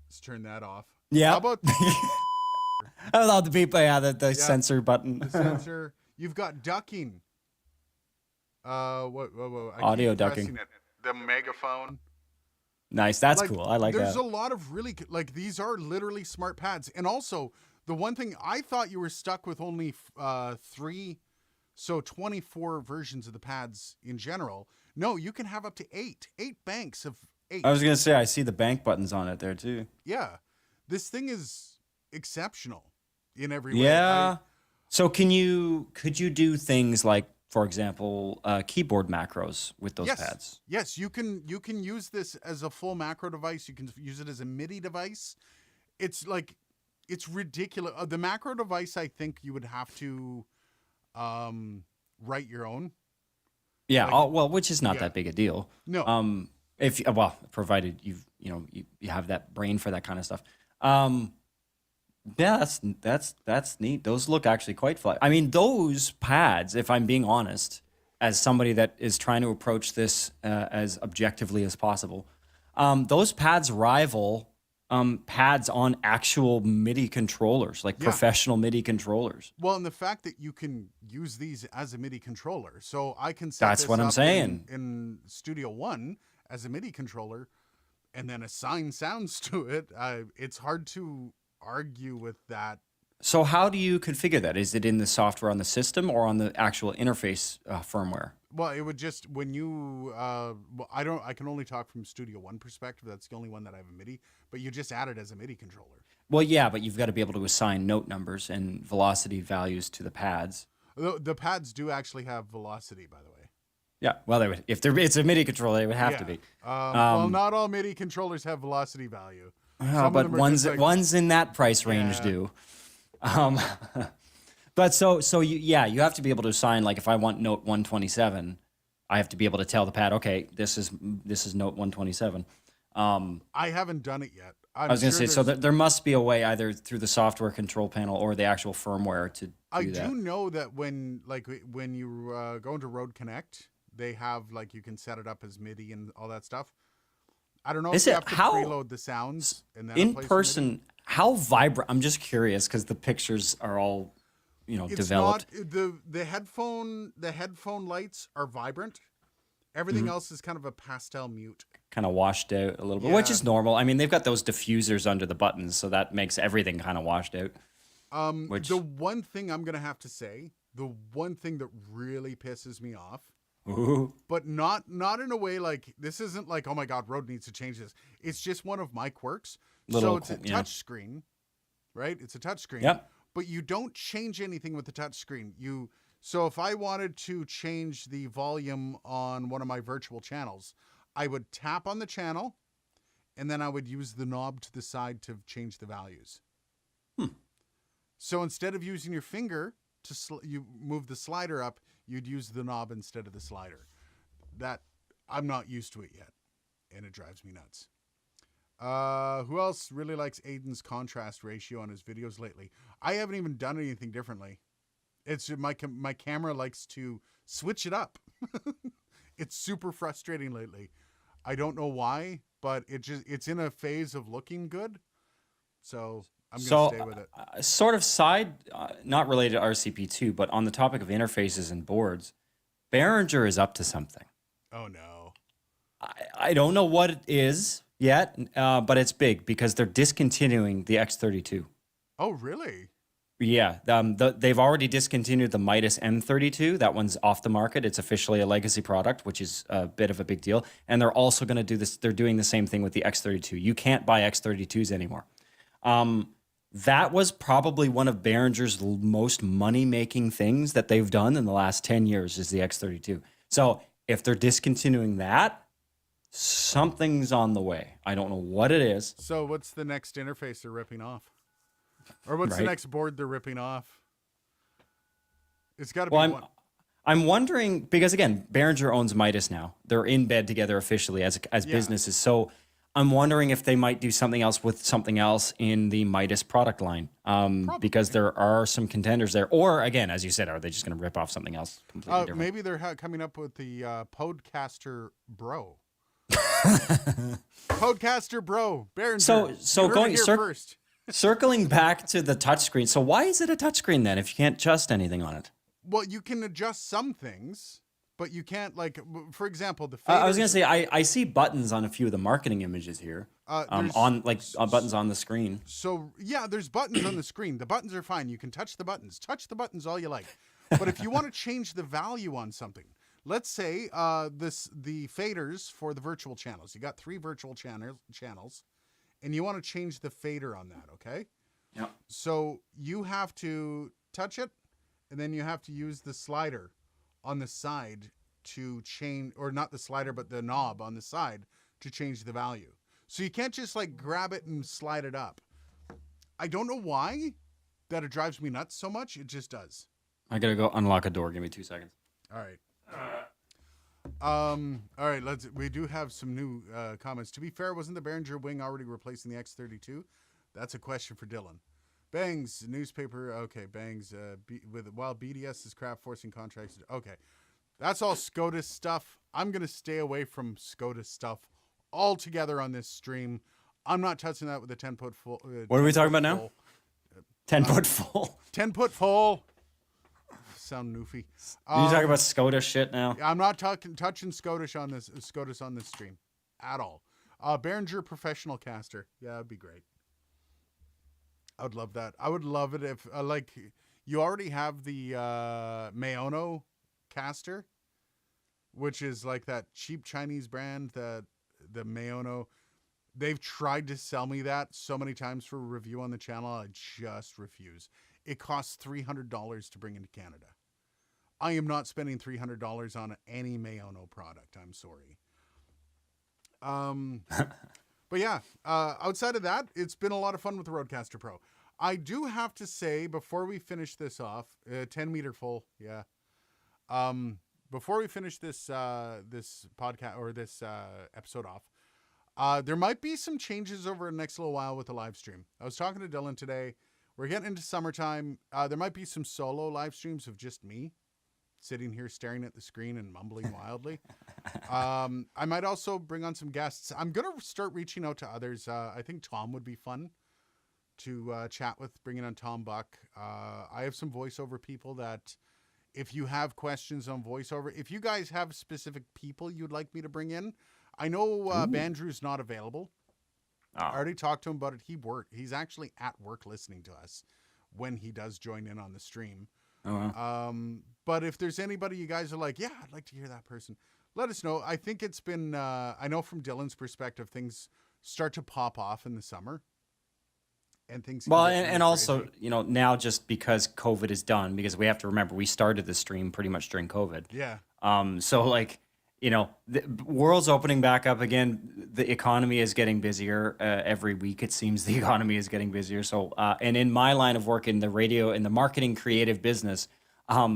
Let's turn that off. Yeah. How about I love the beep. Yeah, the sensor button. the sensor? You've got ducking. What? I Audio keep ducking. pressing it. The megaphone. Nice, that's cool. I like there's that. a lot of really like these are literally smart pads, and also the one thing I thought you were stuck with only 3, so 24 versions of the pads in general. No, you can have up to 8 banks of 8. I was gonna say, I see the bank buttons on it there too. Yeah, this thing is exceptional in every way. Yeah. So could you do things like, for example, keyboard macros with those pads? Yes, you can use this as a full macro device. You can use it as a MIDI device. It's like it's ridiculous. The macro device, I think you would have to write your own. Yeah. Like, well, which is not that big a deal. No. If provided you have that brain for that kind of stuff. Yeah, that's neat. Those look actually quite fly. I mean, those pads, if I'm being honest, as somebody that is trying to approach this as objectively as possible, those pads rival pads on actual MIDI controllers, like professional MIDI controllers. Well, and the fact that you can use these as a MIDI controller, so I can set That's this what I'm up saying. in Studio One as a MIDI controller, and then assign sounds to it. It's hard to argue with that. So how do you configure that? Is it in the software on the system or on the actual interface firmware? Well, it would just when you I can only talk from Studio One perspective. That's the only one that I have a MIDI, but you just add it as a MIDI controller. Well, yeah, but you've got to be able to assign note numbers and velocity values to the pads. The pads do actually have velocity, by the way. Yeah, well, they would, if it's a MIDI controller, they would have to be. Well, not all MIDI controllers have velocity value. Oh, but one's in that price range do. But so you have to be able to assign, like, if I want note 127, I have to be able to tell the pad, okay, this is note 127. I haven't done it yet. I was going to say, so there must be a way either through the software control panel or the actual firmware to do that. I do know that when you go into Road Connect, they have, like, you can set it up as MIDI and all that stuff. I don't know if you have to preload the sounds and then in person. How vibrant? I'm just curious because the pictures are all, it's developed. Not, the headphone lights are vibrant. Everything else is kind of a pastel mute. Kind of washed out a little bit, which is normal. I mean, they've got those diffusers under the buttons, so that makes everything kind of washed out. The one thing I'm gonna have to say, the one thing that really pisses me off. Ooh. But not in a way like, this isn't like, oh my God, Rode needs to change this. It's just one of my quirks. So it's a touch screen, right? It's a touch screen. Yep. But you don't change anything with the touch screen. So if I wanted to change the volume on one of my virtual channels, I would tap on the channel and then I would use the knob to the side to change the values. So instead of using your finger you move the slider up, you'd use the knob instead of the slider. That I'm not used to it yet, and it drives me nuts. Who else really likes Aiden's contrast ratio on his videos lately? I haven't even done anything differently. It's my camera likes to switch it up. It's super frustrating lately. I don't know why, but it's in a phase of looking good. So I'm going to stay with it. Sort of side, not related to RCP2, but on the topic of interfaces and boards, Behringer is up to something. Oh, no. I don't know what it is yet, but it's big because they're discontinuing the X32. Oh, really? Yeah. They've already discontinued the Midas M32. That one's off the market. It's officially a legacy product, which is a bit of a big deal. And they're also going to do this. They're doing the same thing with the X32. You can't buy X32s anymore. That was probably one of Behringer's most money-making things that they've done in the last 10 years is the X32. So if they're discontinuing that, something's on the way. I don't know what it is. So what's the next interface they're ripping off? Or what's the Right. next board they're ripping off? It's got to Well, be one. I'm wondering because again, Behringer owns Midas now. They're in bed together officially as Yeah. businesses. So I'm wondering if they might do something else with something else in the Midas product line. Because there are some contenders there. Or again, as you said, are they just going to rip off something else completely different? Maybe they're coming up with the Rodecaster Bro. Rodecaster Bro. Behringer. So You heard going it here first. circling back to the touchscreen. So why is it a touchscreen then if you can't adjust anything on it? Well, you can adjust some things, but you can't, like, for example, the I was faders- gonna say I see buttons on a few of the marketing images here. there's- Buttons on the screen. So, yeah, there's buttons on the screen. The buttons are fine. You can touch the buttons. Touch the buttons all you like. But if you want to change the value on something, let's say the faders for the virtual channels. You got 3 virtual channels, and you want to change the fader on that, okay? Yeah. So you have to touch it, and then you have to use the slider on the side to change, or not the slider, but the knob on the side to change the value. So you can't just like grab it and slide it up. I don't know why that it drives me nuts so much. It just does. I gotta go unlock a door. Give me 2 seconds. All right. All right. We do have some new comments. To be fair, wasn't the Behringer wing already replacing the X32? That's a question for Dylan. Bangs newspaper. Okay, Bangs. While BDS is crap forcing contracts. Okay, that's all SCOTUS stuff. I'm gonna stay away from SCOTUS stuff altogether on this stream. I'm not touching that with a 10-foot full. What are we talking about now? 10-foot full. 10-foot full. Sound noofy. You talking about SCOTUS shit now? I'm not touching SCOTUS on this stream at all. Behringer professional caster. Yeah, that'd be great. I would love that. I would love it if like you already have the Maono caster, which is like that cheap Chinese brand that the Maono. They've tried to sell me that so many times for a review on the channel. I just refuse. It costs $300 to bring into Canada. I am not spending $300 on any Maono product. I'm sorry. But yeah, outside of that, it's been a lot of fun with the Rodecaster Pro. I do have to say, before we finish this off, 10 meter full, yeah. Before we finish this this podcast or this episode off, there might be some changes over the next little while with the live stream. I was talking to Dylan today. We're getting into summertime. There might be some solo live streams of just me sitting here staring at the screen and mumbling wildly. I might also bring on some guests. I'm going to start reaching out to others. I think Tom would be fun to chat with, bringing on Tom Buck. I have some voiceover people that if you have questions on voiceover, if you guys have specific people you'd like me to bring in, I know Bandrew's not available. I already talked to him about it. He's actually at work listening to us when he does join in on the stream. Oh, wow. But if there's anybody you guys are like, yeah, I'd like to hear that person, let us know. I think it's been, I know from Dylan's perspective, things start to pop off in the summer. And things. Well, can get and really also, crazy. you know, now just because COVID is done, because we have to remember we started the stream pretty much during COVID. Yeah. So like, you know, the world's opening back up again. The economy is getting busier every week. It seems the economy is getting busier. So, and in my line of work in the radio, in the marketing creative business,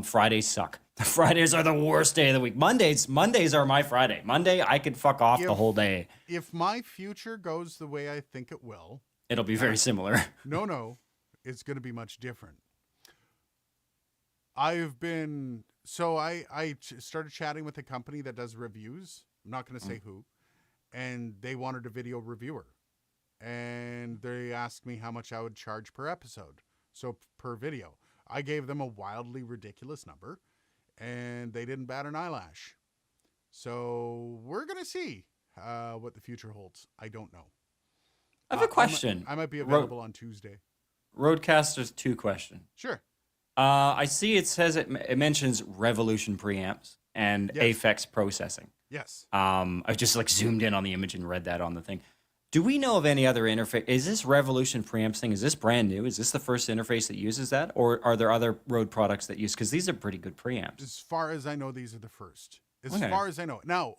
Fridays suck. Fridays are the worst day of the week. Mondays are my Friday. Monday, I could fuck off the whole day. If my future goes the way I think it will, It'll be very similar. no, it's going to be much different. I started chatting with a company that does reviews. I'm not going to say who, and they wanted a video reviewer, and they asked me how much I would charge per episode, so per video. I gave them a wildly ridiculous number, and they didn't bat an eyelash. So we're going to see what the future holds. I don't know. I have a question. I might be available on Tuesday. Rodecaster's 2 question. Sure. I see it says it mentions Revolution preamps and Yes. Aphex processing. Yes. I just like zoomed in on the image and read that on the thing. Do we know of any other interface? Is this Revolution preamps thing? Is this brand new? Is this the first interface that uses that, or are there other Rode products that use? Because these are pretty good preamps. As far as I know, these are the first. as Okay. far as I know. Now,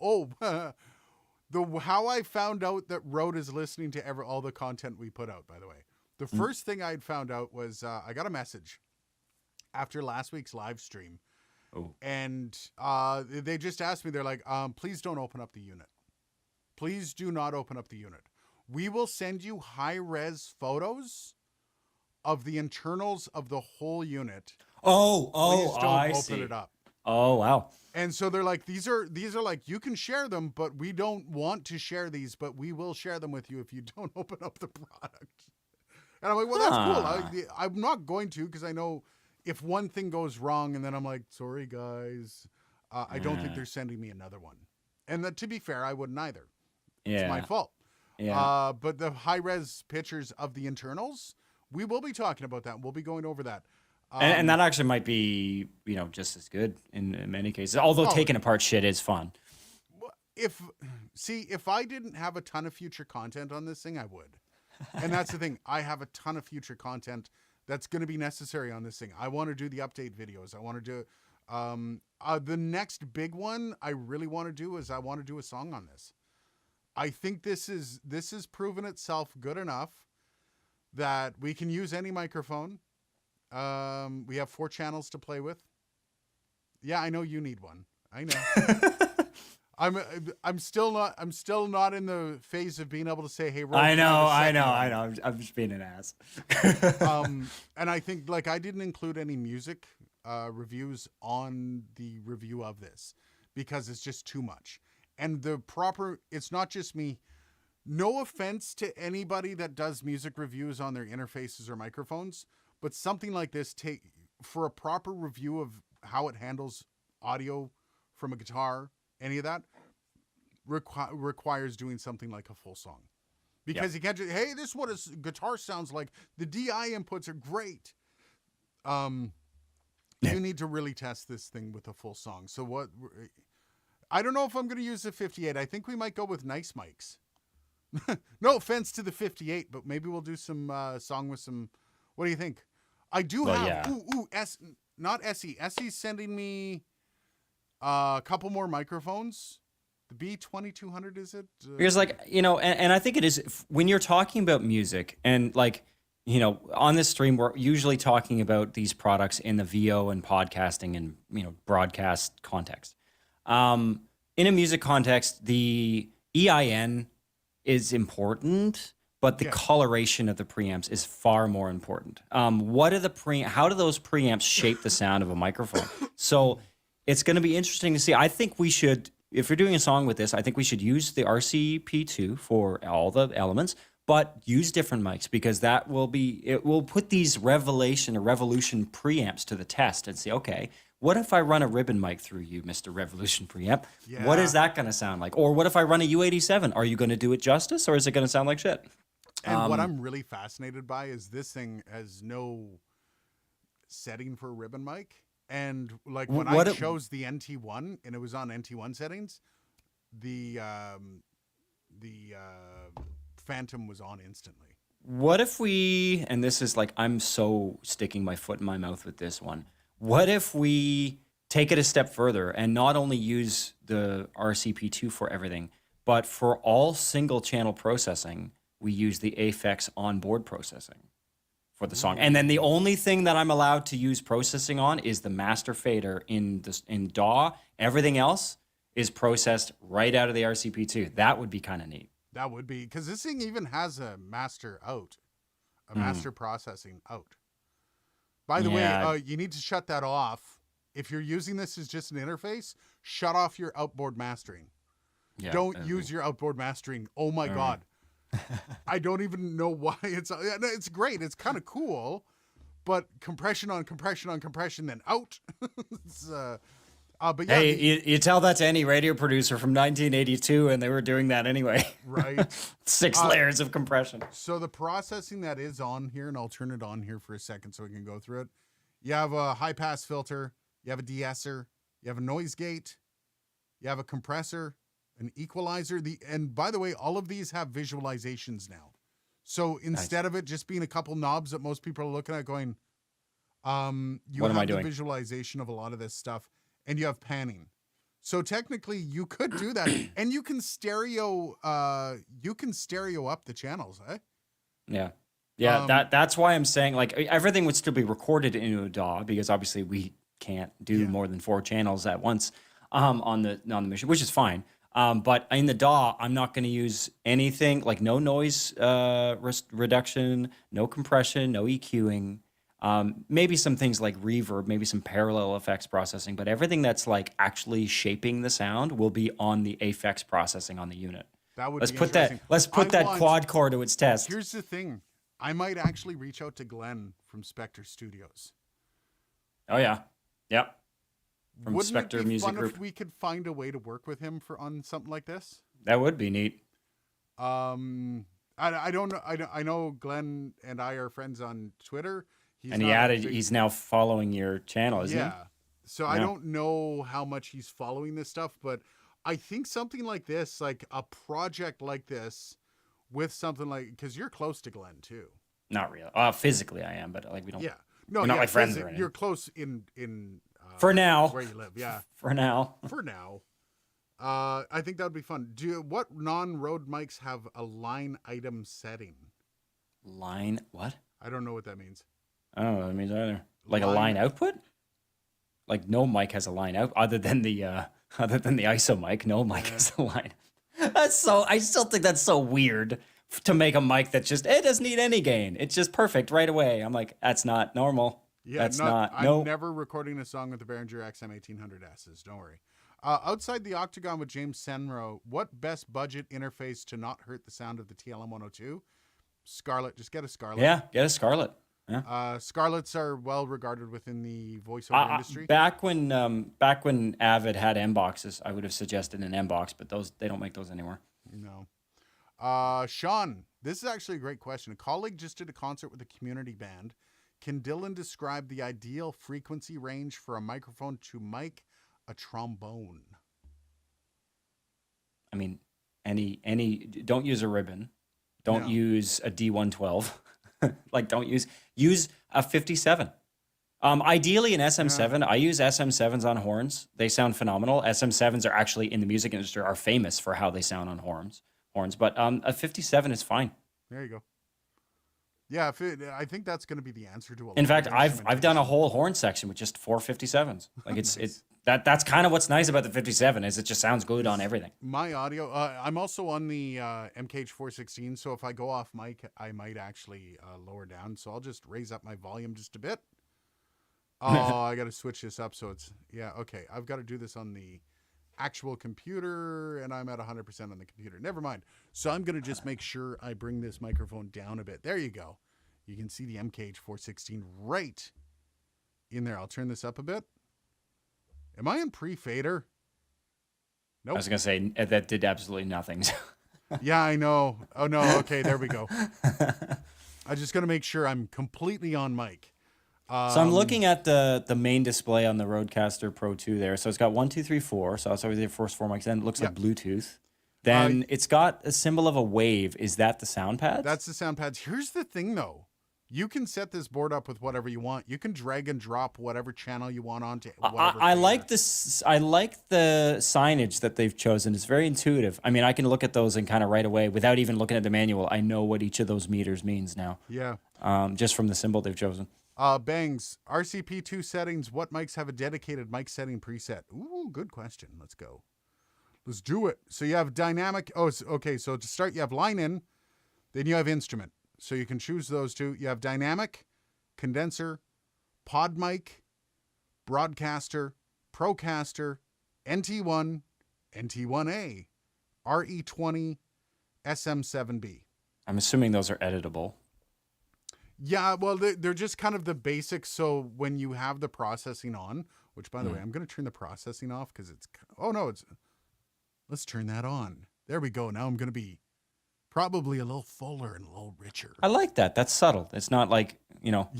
how I found out that Rode is listening to all the content we put out, by the way. The first thing I'd found out was I got a message after last week's live stream. Oh. And they just asked me, they're like, please don't open up the unit. Please do not open up the unit. We will send you high-res photos of the internals of the whole unit. Please don't open it up. Oh, wow. And so they're like, these are like, you can share them, but we don't want to share these, but we will share them with you if you don't open up the product. And I'm like, well, that's cool. I'm not going to, because I know if one thing goes wrong and then I'm like, sorry, guys, I don't think they're sending me another one. And to be fair, I wouldn't either. It's my fault. Yeah. But the high-res pictures of the internals, we will be talking about that. We'll be going over that. And that actually might be, just as good in many cases. Although taking apart shit is fun. If I didn't have a ton of future content on this thing, I would. And that's the thing. I have a ton of future content that's going to be necessary on this thing. I want to do the update videos. I want to do the next big one I really want to do is I want to do a song on this. I think this has proven itself good enough that we can use any microphone. We have 4 channels to play with. Yeah, I know you need one. I know. I'm still not in the phase of being able to say, "Hey, Rode, I know. I'm just being an ass. And I think I didn't include any music reviews on the review of this because it's just too much. And it's not just me. No offense to anybody that does music reviews on their interfaces or microphones, but something like this, for a proper review of how it handles audio from a guitar, any of that, requires doing something like a full song. Because you can't just, hey, this is what a guitar sounds like. The DI inputs are great. You need to really test this thing with a full song. So I don't know if I'm going to use the 58. I think we might go with nice mics. No offense to the 58, but maybe we'll do some song with some, what do you think? I do not SE. SE's sending me a couple more microphones. The B2200, is it? Because and I think it is when you're talking about music and on this stream, we're usually talking about these products in the VO and podcasting and, broadcast context. In a music context, the EIN is important, but the coloration of the preamps is far more important. How do those preamps shape the sound of a microphone? So it's going to be interesting to see. I think we should, if you're doing a song with this, I think we should use the RCP2 for all the elements, but use different mics because it will put these revolution preamps to the test and say, okay, what if I run a ribbon mic through you, Mr. Revolution preamp? Yeah. What is that going to sound like? Or what if I run a U87? Are you going to do it justice or is it going to sound like shit? And what I'm really fascinated by is this thing has no setting for a ribbon mic. And when I chose the NT1 and it was on NT1 settings, the Phantom was on instantly. What if and this is I'm so sticking my foot in my mouth with this one. What if we take it a step further and not only use the RCP2 for everything, but for all single channel processing, we use the Aphex onboard processing for the song. And then the only thing that I'm allowed to use processing on is the master fader in DAW. Everything else is processed right out of the RCP2. That would be kind of neat. That would be, because this thing even has a master out, master processing out. By the way, you need to shut that off. If you're using this as just an interface, shut off your outboard mastering. Yeah, don't use your outboard mastering. Oh my God. I don't even know why it's great. It's kind of cool, but compression on compression on compression, then out. But yeah, hey, you tell that to any radio producer from 1982, and they were doing that anyway. Right. 6 layers of compression. So the processing that is on here, and I'll turn it on here for a second so we can go through it. You have a high pass filter, you have a de-esser, you have a noise gate, you have a compressor, an equalizer. And by the way, all of these have visualizations now. So instead of it just being a couple knobs that most people are looking at going, you have the visualization of a lot of this stuff. And you have panning. So technically, you could do that, and you can stereo up the channels, eh? Yeah. Yeah, that's why I'm saying like everything would still be recorded into a DAW because obviously we can't do more than 4 channels at once on the machine, which is fine. But in the DAW, I'm not going to use anything like no noise reduction, no compression, no EQing. Maybe some things like reverb, maybe some parallel effects processing, but everything that's like actually shaping the sound will be on the Aphex processing on the unit. That would Let's be put interesting. that quad core to its test. Here's the thing. I might actually reach out to Glenn from Spectre Studios. Oh yeah. Yep. From Wouldn't Spectre it be Music fun Group. if we could find a way to work with him on something like this? That would be neat. I don't know. I know Glenn and I are friends on Twitter. He's now following your channel, isn't he? Yeah. So I don't know how much he's following this stuff, but I think something like this, like a project like this, with something like, because you're close to Glenn too. Not really. Physically I am, but like we don't. Yeah. No, we're not like friends or anything. You're close in for now where you live. Yeah. For now. For now. I think that would be fun. What non-Rode mics have a line item setting? Line what? I don't know what that means. I don't know what that means either. Like a line output? Like no mic has a line out other than the ISO mic. No mic has a line. I still think that's so weird to make a mic that just it doesn't need any gain. It's just perfect right away. I'm like, that's not normal. Yeah, that's I'm never recording a song with the Behringer XM1800Ss. Don't worry. Outside the Octagon with James Senro, what best budget interface to not hurt the sound of the TLM-102? Scarlett. Just get a Scarlett. Yeah, get a Scarlett. Yeah. Scarletts are well regarded within the voiceover industry. Back when Avid had M boxes, I would have suggested an M box, but they don't make those anymore. No. Sean, this is actually a great question. A colleague just did a concert with a community band. Can Dylan describe the ideal frequency range for a microphone to mic a trombone? I mean, don't use a ribbon. Don't use a D112. Like don't use a 57. Ideally an SM7. I use SM7s on horns. They sound phenomenal. SM7s are actually in the music industry are famous for how they sound on horns. But a 57 is fine. There you go. Yeah, I think that's going to be the answer to a lot. In fact, I've done a whole horn section with just 4 57s. Like nice. That's kind of what's nice about the 57 is it just sounds good on everything. My audio, I'm also on the MKH416, so if I go off mic, I might actually lower down. So I'll just raise up my volume just a bit. Oh, I got to switch this up so it's okay. I've got to do this on the actual computer, and I'm at 100% on the computer. Never mind. So I'm going to just make sure I bring this microphone down a bit. There you go. You can see the MKH416 right in there. I'll turn this up a bit. Am I in pre-fader? Nope. I was going to say that did absolutely nothing. Yeah, I know. Oh, no. Okay, there we go. I just got to make sure I'm completely on mic. So I'm looking at the main display on the Rodecaster Pro 2 there. So it's got 1, 2, 3, 4. So that's always the first 4 mics. Then it looks like Bluetooth. Then it's got a symbol of a wave. Is that the sound pads? That's the sound pads. Here's the thing, though. You can set this board up with whatever you want. You can drag and drop whatever channel you want onto. I like this. I like the signage that they've chosen. It's very intuitive. I mean, I can look at those and kind of right away, without even looking at the manual, I know what each of those meters means now. Yeah. Just from the symbol they've chosen. Bangs, RCP2 settings. What mics have a dedicated mic setting preset? Ooh, good question. Let's go. Let's do it. So you have dynamic. Oh, okay. So to start, you have line in, then you have instrument. So you can choose those two. You have dynamic, condenser, pod mic, broadcaster, procaster, NT1, NT1A, RE20, SM7B. I'm assuming those are editable. Yeah, well, they're just kind of the basics. So when you have the processing on, which by the way, I'm going to turn the processing off because let's turn that on. There we go. Now I'm going to be probably a little fuller and a little richer. I like that. That's subtle. It's not like, not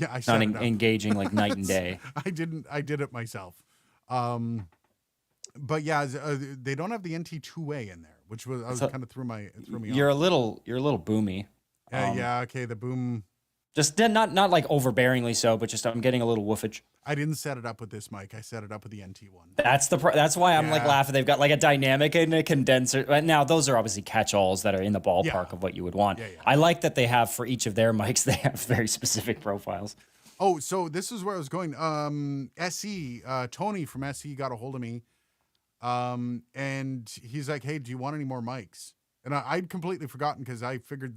engaging like night and day. I did it myself. But yeah, they don't have the NT2A in there, which was kind of threw me off. You're a little boomy. Yeah, okay, the boom. Just not like overbearingly so, but just I'm getting a little woofage. I didn't set it up with this mic. I set it up with the NT1. That's why I'm like Yeah. laughing. They've got like a dynamic and a condenser. But now those are obviously catch-alls that are in the ballpark Yeah. of what you would want. Yeah. I like that they have for each of their mics, they have very specific profiles. Oh, so this is where I was going. SE, Tony from SE got a hold of me. And he's like, hey, do you want any more mics? And I'd completely forgotten because I figured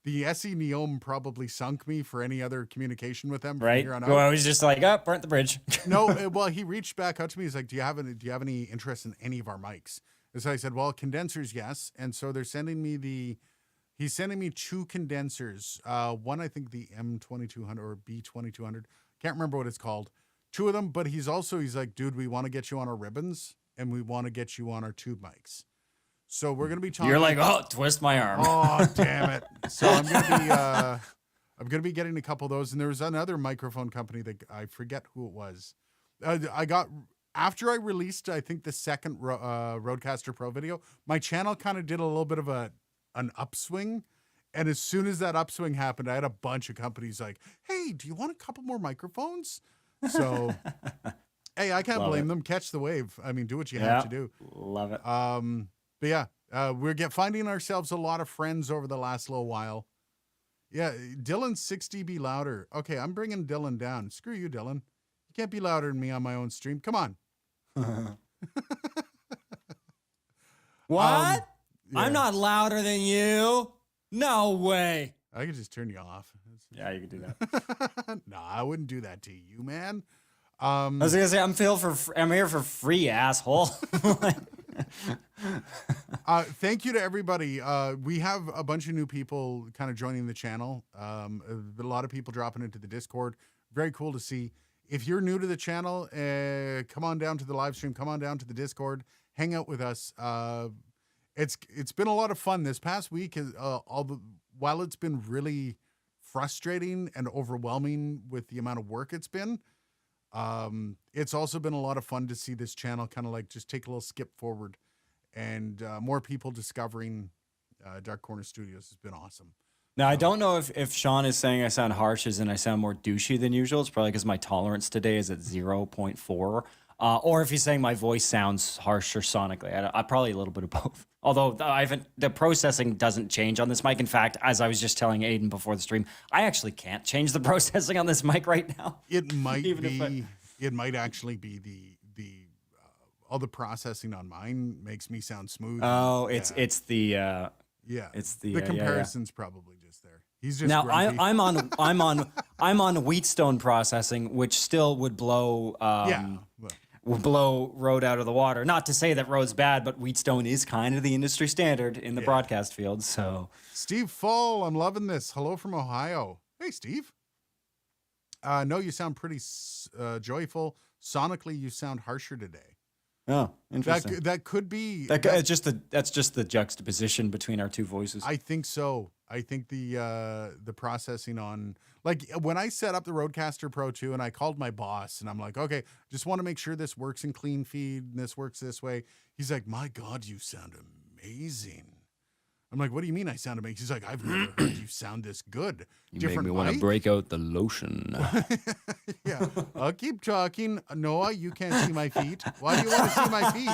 the SE Neome probably sunk me for any other communication with them from Right? here on Well, out. I was just like, oh, burnt the bridge. No, well, he reached back out to me. He's like, do you have any interest in any of our mics? And so I said, well, condensers, yes. And so they're sending me he's sending me 2 condensers. One, I think the M2200 or B2200. Can't remember what it's called. 2 of them, but he's like, dude, we want to get you on our ribbons and we want to get you on our tube mics. So we're going to be talking. You're like, oh, twist my arm. Oh, damn it. So I'm going to be getting a couple of those. And there was another microphone company that I forget who it was. I got, after I released, I think the second Rodecaster Pro video, my channel kind of did a little bit of an upswing. And as soon as that upswing happened, I had a bunch of companies like, hey, do you want a couple more microphones? So, hey, I can't blame them. Catch the wave. I mean, do what you have to do. Love it. But yeah, we're finding ourselves a lot of friends over the last little while. Yeah, Dylan's 6 dB louder. Okay, I'm bringing Dylan down. Screw you, Dylan. You can't be louder than me on my own stream. Come on. What? Yeah. I'm not louder than you. No way. I could just turn you off. Yeah, you could do that. No, I wouldn't do that to you, man. I was gonna say I'm here for free, asshole. Thank you to everybody. We have a bunch of new people kind of joining the channel. A lot of people dropping into the Discord. Very cool to see. If you're new to the channel, come on down to the live stream. Come on down to the Discord. Hang out with us. It's been a lot of fun this past week. While it's been really frustrating and overwhelming with the amount of work it's been, it's also been a lot of fun to see this channel kind of like just take a little skip forward, and more people discovering Dark Corner Studios has been awesome. Now, I don't know if Sean is saying I sound harsh as in I sound more douchey than usual. It's probably because my tolerance today is at 0.4. Or if he's saying my voice sounds harsher sonically. I probably a little bit of both. Although the processing doesn't change on this mic. In fact, as I was just telling Aiden before the stream, I actually can't change the processing on this mic right now. It might it might actually be the all the processing on mine makes me sound smooth. Oh, it's the comparison's probably just there. He's just now grumpy. I'm on Wheatstone processing, which still would blow will blow Rode out of the water. Not to say that Rode's bad, but Wheatstone is kind of the industry standard in the broadcast field. So Steve Fall, I'm loving this. Hello from Ohio. Hey, Steve. No, you sound pretty joyful. Sonically, you sound harsher today. Oh, interesting. That could be that's just the juxtaposition between our two voices. I think so. I think the processing on, like, when I set up the Rodecaster Pro 2 and I called my boss and I'm like, okay, just want to make sure this works in clean feed and this works this way. He's like, my God, you sound amazing. I'm like, what do you mean I sound amazing? He's like, I've never heard you sound this good. You make me want to break out the lotion. Yeah, I'll keep talking. Noah, you can't see my feet. Why do you want to see my feet?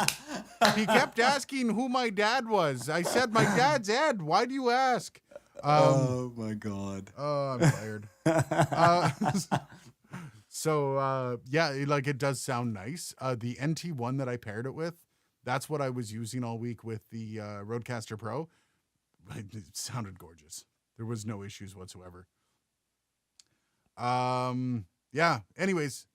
He kept asking who my dad was. I said, my dad's Ed. Why do you ask? Oh, my God. Oh, I'm tired. It does sound nice. The NT1 that I paired it with, that's what I was using all week with the Rodecaster Pro. It sounded gorgeous. There was no issues whatsoever. Anyways,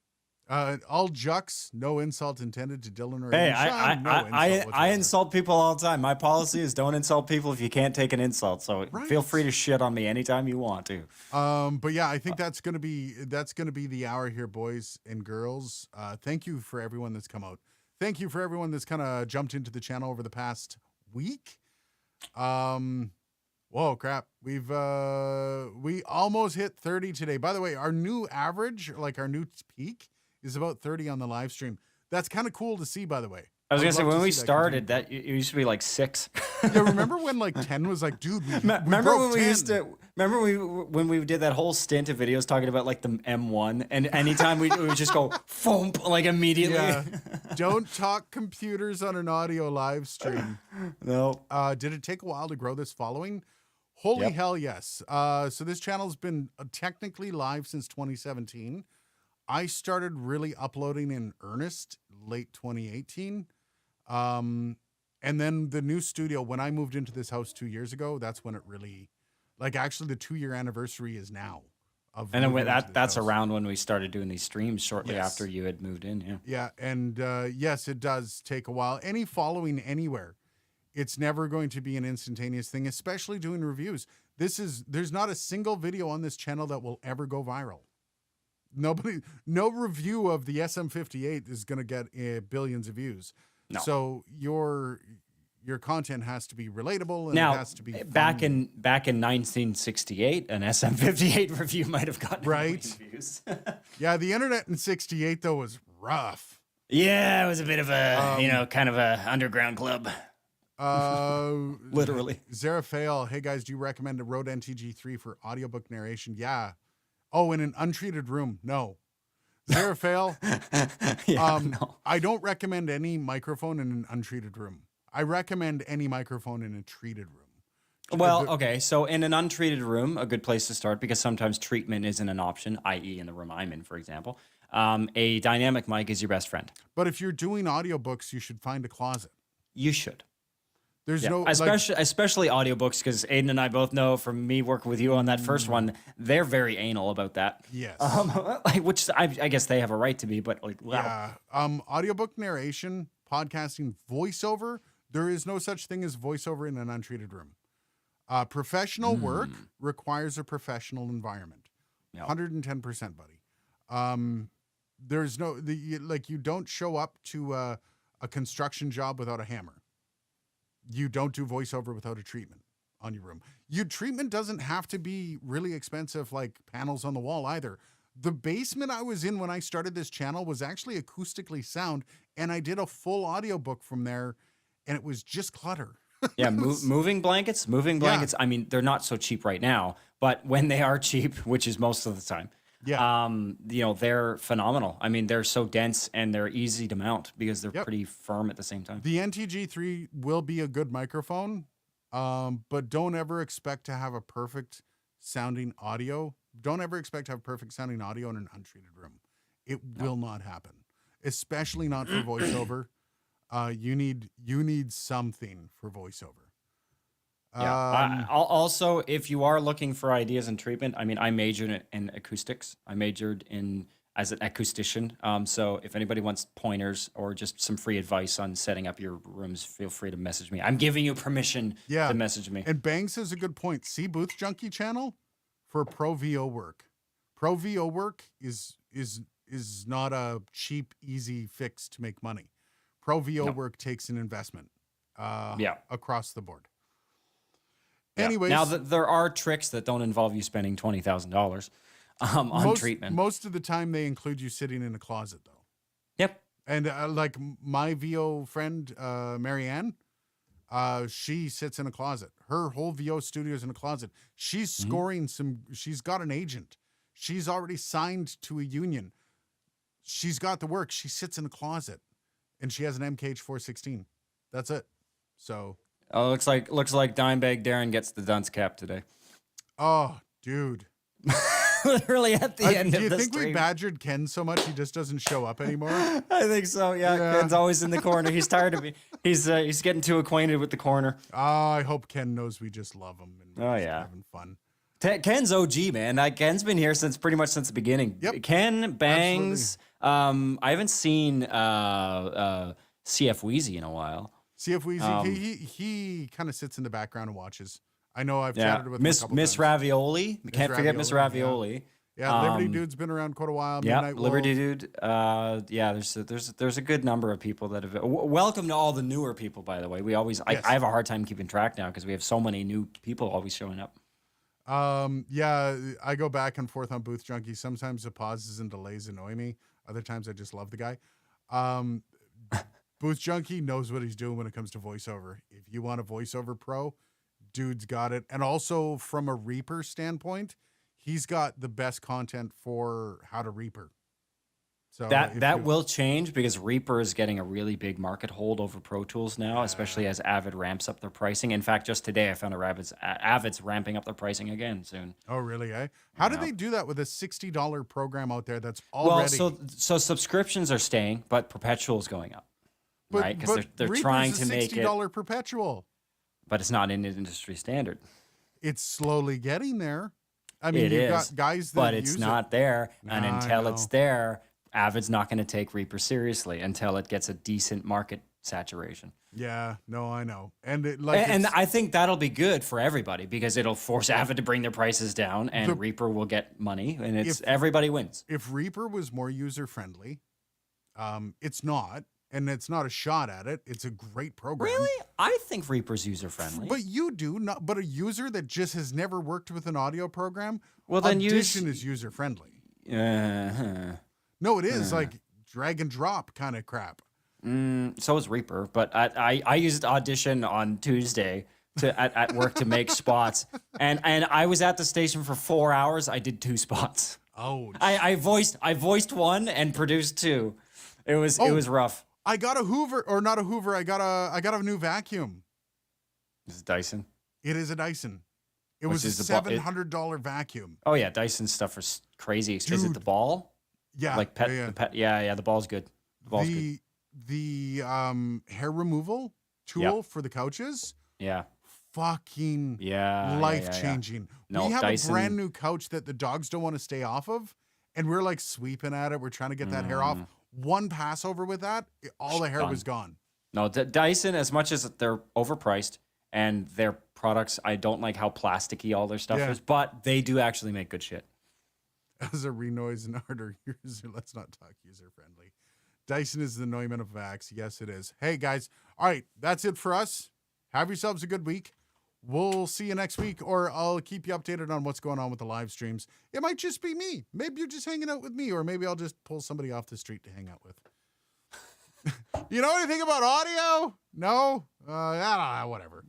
all jucks, no insult intended to Dylan or Hey, Sean. I insult people all the time. My policy is don't insult people if you can't take an insult. So feel free to shit on me anytime you want to. But yeah, I think that's gonna be the hour here, boys and girls. Thank you for everyone that's come out. Thank you for everyone that's kind of jumped into the channel over the past week. Whoa, crap. We almost hit 30 today. By the way, our new average, like our new peak, is about 30 on the live stream. That's kind of cool to see, by the way. I was would gonna say love to when we see that started, continue. that it used to be like 6. Yeah, remember when like 10 was like, dude, we Remember broke when we 10. used to? Remember when we did that whole stint of videos talking about like the M1, and anytime we would just go thump like immediately. Yeah. Don't talk computers on an audio live stream. No. Did it take a while to grow this following? Holy Yep. hell, yes. So this channel's been technically live since 2017. I started really uploading in earnest late 2018. And then the new studio, when I moved into this house 2 years ago, that's when it really, like, actually the 2-year anniversary is now. Of And then moving into this that's house. around when we started doing these streams shortly Yes. after you had moved in. Yeah. Yeah, and yes, it does take a while. Any following anywhere, it's never going to be an instantaneous thing, especially doing reviews. There's not a single video on this channel that will ever go viral. No review of the SM58 is going to get billions of views. No. So your content has to be relatable and Now, it has to be back fun. in 1968, an SM58 review might have gotten a million Right. views. Yeah, the internet in 68 though was rough. Yeah, it was a bit of a kind of a underground club. Literally. Zerafael, hey guys, do you recommend a Rode NTG3 for audiobook narration? Yeah. Oh, in an untreated room? No. Zerafael, No. I don't recommend any microphone in an untreated room. I recommend any microphone in a treated room. Well, okay, so in an untreated room, a good place to start, because sometimes treatment isn't an option, i.e. in the room I'm in, for example. A dynamic mic is your best friend. But if you're doing audiobooks, you should find a closet. You should. There's Yeah. no especially audiobooks, because Aiden and I both know from me working with you on that first one, they're very anal about that. Yes. Which I guess they have a right to be, but like, wow. Yeah. Audiobook narration, podcasting, voiceover. There is no such thing as voiceover in an untreated room. Professional work requires a professional environment. Yep. 110%, buddy. There's no you don't show up to a construction job without a hammer. You don't do voiceover without a treatment on your room. Your treatment doesn't have to be really expensive, like panels on the wall either. The basement I was in when I started this channel was actually acoustically sound, and I did a full audiobook from there, and it was just clutter. Yeah, moving blankets. I mean, they're not so cheap right now, but when they are cheap, which is most of the time, they're phenomenal. I mean, they're so dense and they're easy to mount because they're pretty firm at the same time. The NTG3 will be a good microphone, but don't ever expect to have a perfect sounding audio. Don't ever expect to have perfect sounding audio in an untreated room. It will not happen, especially not for voiceover. You need something for voiceover. Yeah. Also, if you are looking for ideas in treatment, I mean, I majored in acoustics. I majored as an acoustician. So if anybody wants pointers or just some free advice on setting up your rooms, feel free to message me. I'm giving you permission to message me. And Bangs has a good point. See Booth Junkie channel for pro VO work. Pro VO work is not a cheap, easy fix to make money. Pro VO work takes an investment across the board. Yeah. Anyways, now there are tricks that don't involve you spending $20,000 on treatment. Most of the time, they include you sitting in a closet, though. Yep. And like my VO friend, Marianne, she sits in a closet. Her whole VO studio is in a closet. She's scoring she's got an agent. She's already signed to a union. She's got the work. She sits in a closet, and she has an MKH 416. That's it. So. Oh, looks like Dimebag Darren gets the dunce cap today. Oh, dude. Literally at the end of the Do you think stream. we badgered Ken so much he just doesn't show up anymore? I think so. Yeah, Ken's always in the corner. He's tired of me. He's getting too acquainted with the corner. I hope Ken knows we just love him and we're just having fun. Ken's OG, man. Ken's been here pretty much since the beginning. Yep. Ken, Bangs. I haven't seen CF Wheezy in a while. CF Wheezy, he kind of sits in the background and watches. I know I've chatted with him a couple Miss times. Ravioli. Can't forget Miss Ravioli. Yeah, Liberty Dude's been around quite a while. Yeah, Midnight Liberty Wolf. Dude. There's a good number of people that have. Welcome to all the newer people, by the way. We always I have a hard time keeping track now because we have so many new people always showing up. I go back and forth on Booth Junkie. Sometimes the pauses and delays annoy me. Other times I just love the guy. Booth Junkie knows what he's doing when it comes to voiceover. If you want a voiceover pro, dude's got it. And also from a Reaper standpoint, he's got the best content for how to Reaper. So that will change because Reaper is getting a really big market hold over Pro Tools now, especially as Avid ramps up their pricing. In fact, just today I found Avid's ramping up their pricing again soon. Oh, really? Eh? How did they do that with a $60 program out there that's already? Well, so subscriptions are staying, but perpetual is going up, right? Because they're Reaper's trying a to make $60 it perpetual. But it's not in the industry standard. It's slowly getting there. I mean, you've got guys that but it's not there, and until it's there, Avid's not going to take Reaper seriously until it gets a decent market saturation. Yeah, no, I know. And I think that'll be good for everybody because it'll force Avid to bring their prices down and Reaper will get money and everybody wins. If Reaper was more user-friendly, it's not, and it's not a shot at it. It's a great program. Really? I think Reaper's user-friendly. But you do not, but a user that just has never worked with an audio program, well, then Audition is user-friendly. No, it is like drag and drop kind of crap. So is Reaper, but I used Audition on Tuesday at work to make spots, and I was at the station for 4 hours. I did 2 spots. Oh, I voiced one and produced 2. It was rough. I got a Hoover, or not a Hoover. I got a new vacuum. Is it Dyson? It is a Dyson. It was a $700 vacuum. Oh yeah, Dyson stuff is crazy. Dude, is it the ball? Yeah, like pet. Yeah. The pet. Yeah. The ball's good. The hair removal tool for the couches. Yeah. Fucking life changing. No, we have Dyson, a brand new couch that the dogs don't want to stay off of, and we're like sweeping at it. We're trying to get that hair off. One pass over with that, all the hair was gone. No, Dyson, as much as they're overpriced and their products, I don't like how plasticky all their stuff is, but they do actually make good shit. As a Renoise and Ardor user, let's not talk user friendly. Dyson is the Neumann of Vax. Yes, it is. Hey, guys. All right, that's it for us. Have yourselves a good week. We'll see you next week, or I'll keep you updated on what's going on with the live streams. It might just be me. Maybe you're just hanging out with me, or maybe I'll just pull somebody off the street to hang out with. You know anything about audio? No? I don't know, whatever.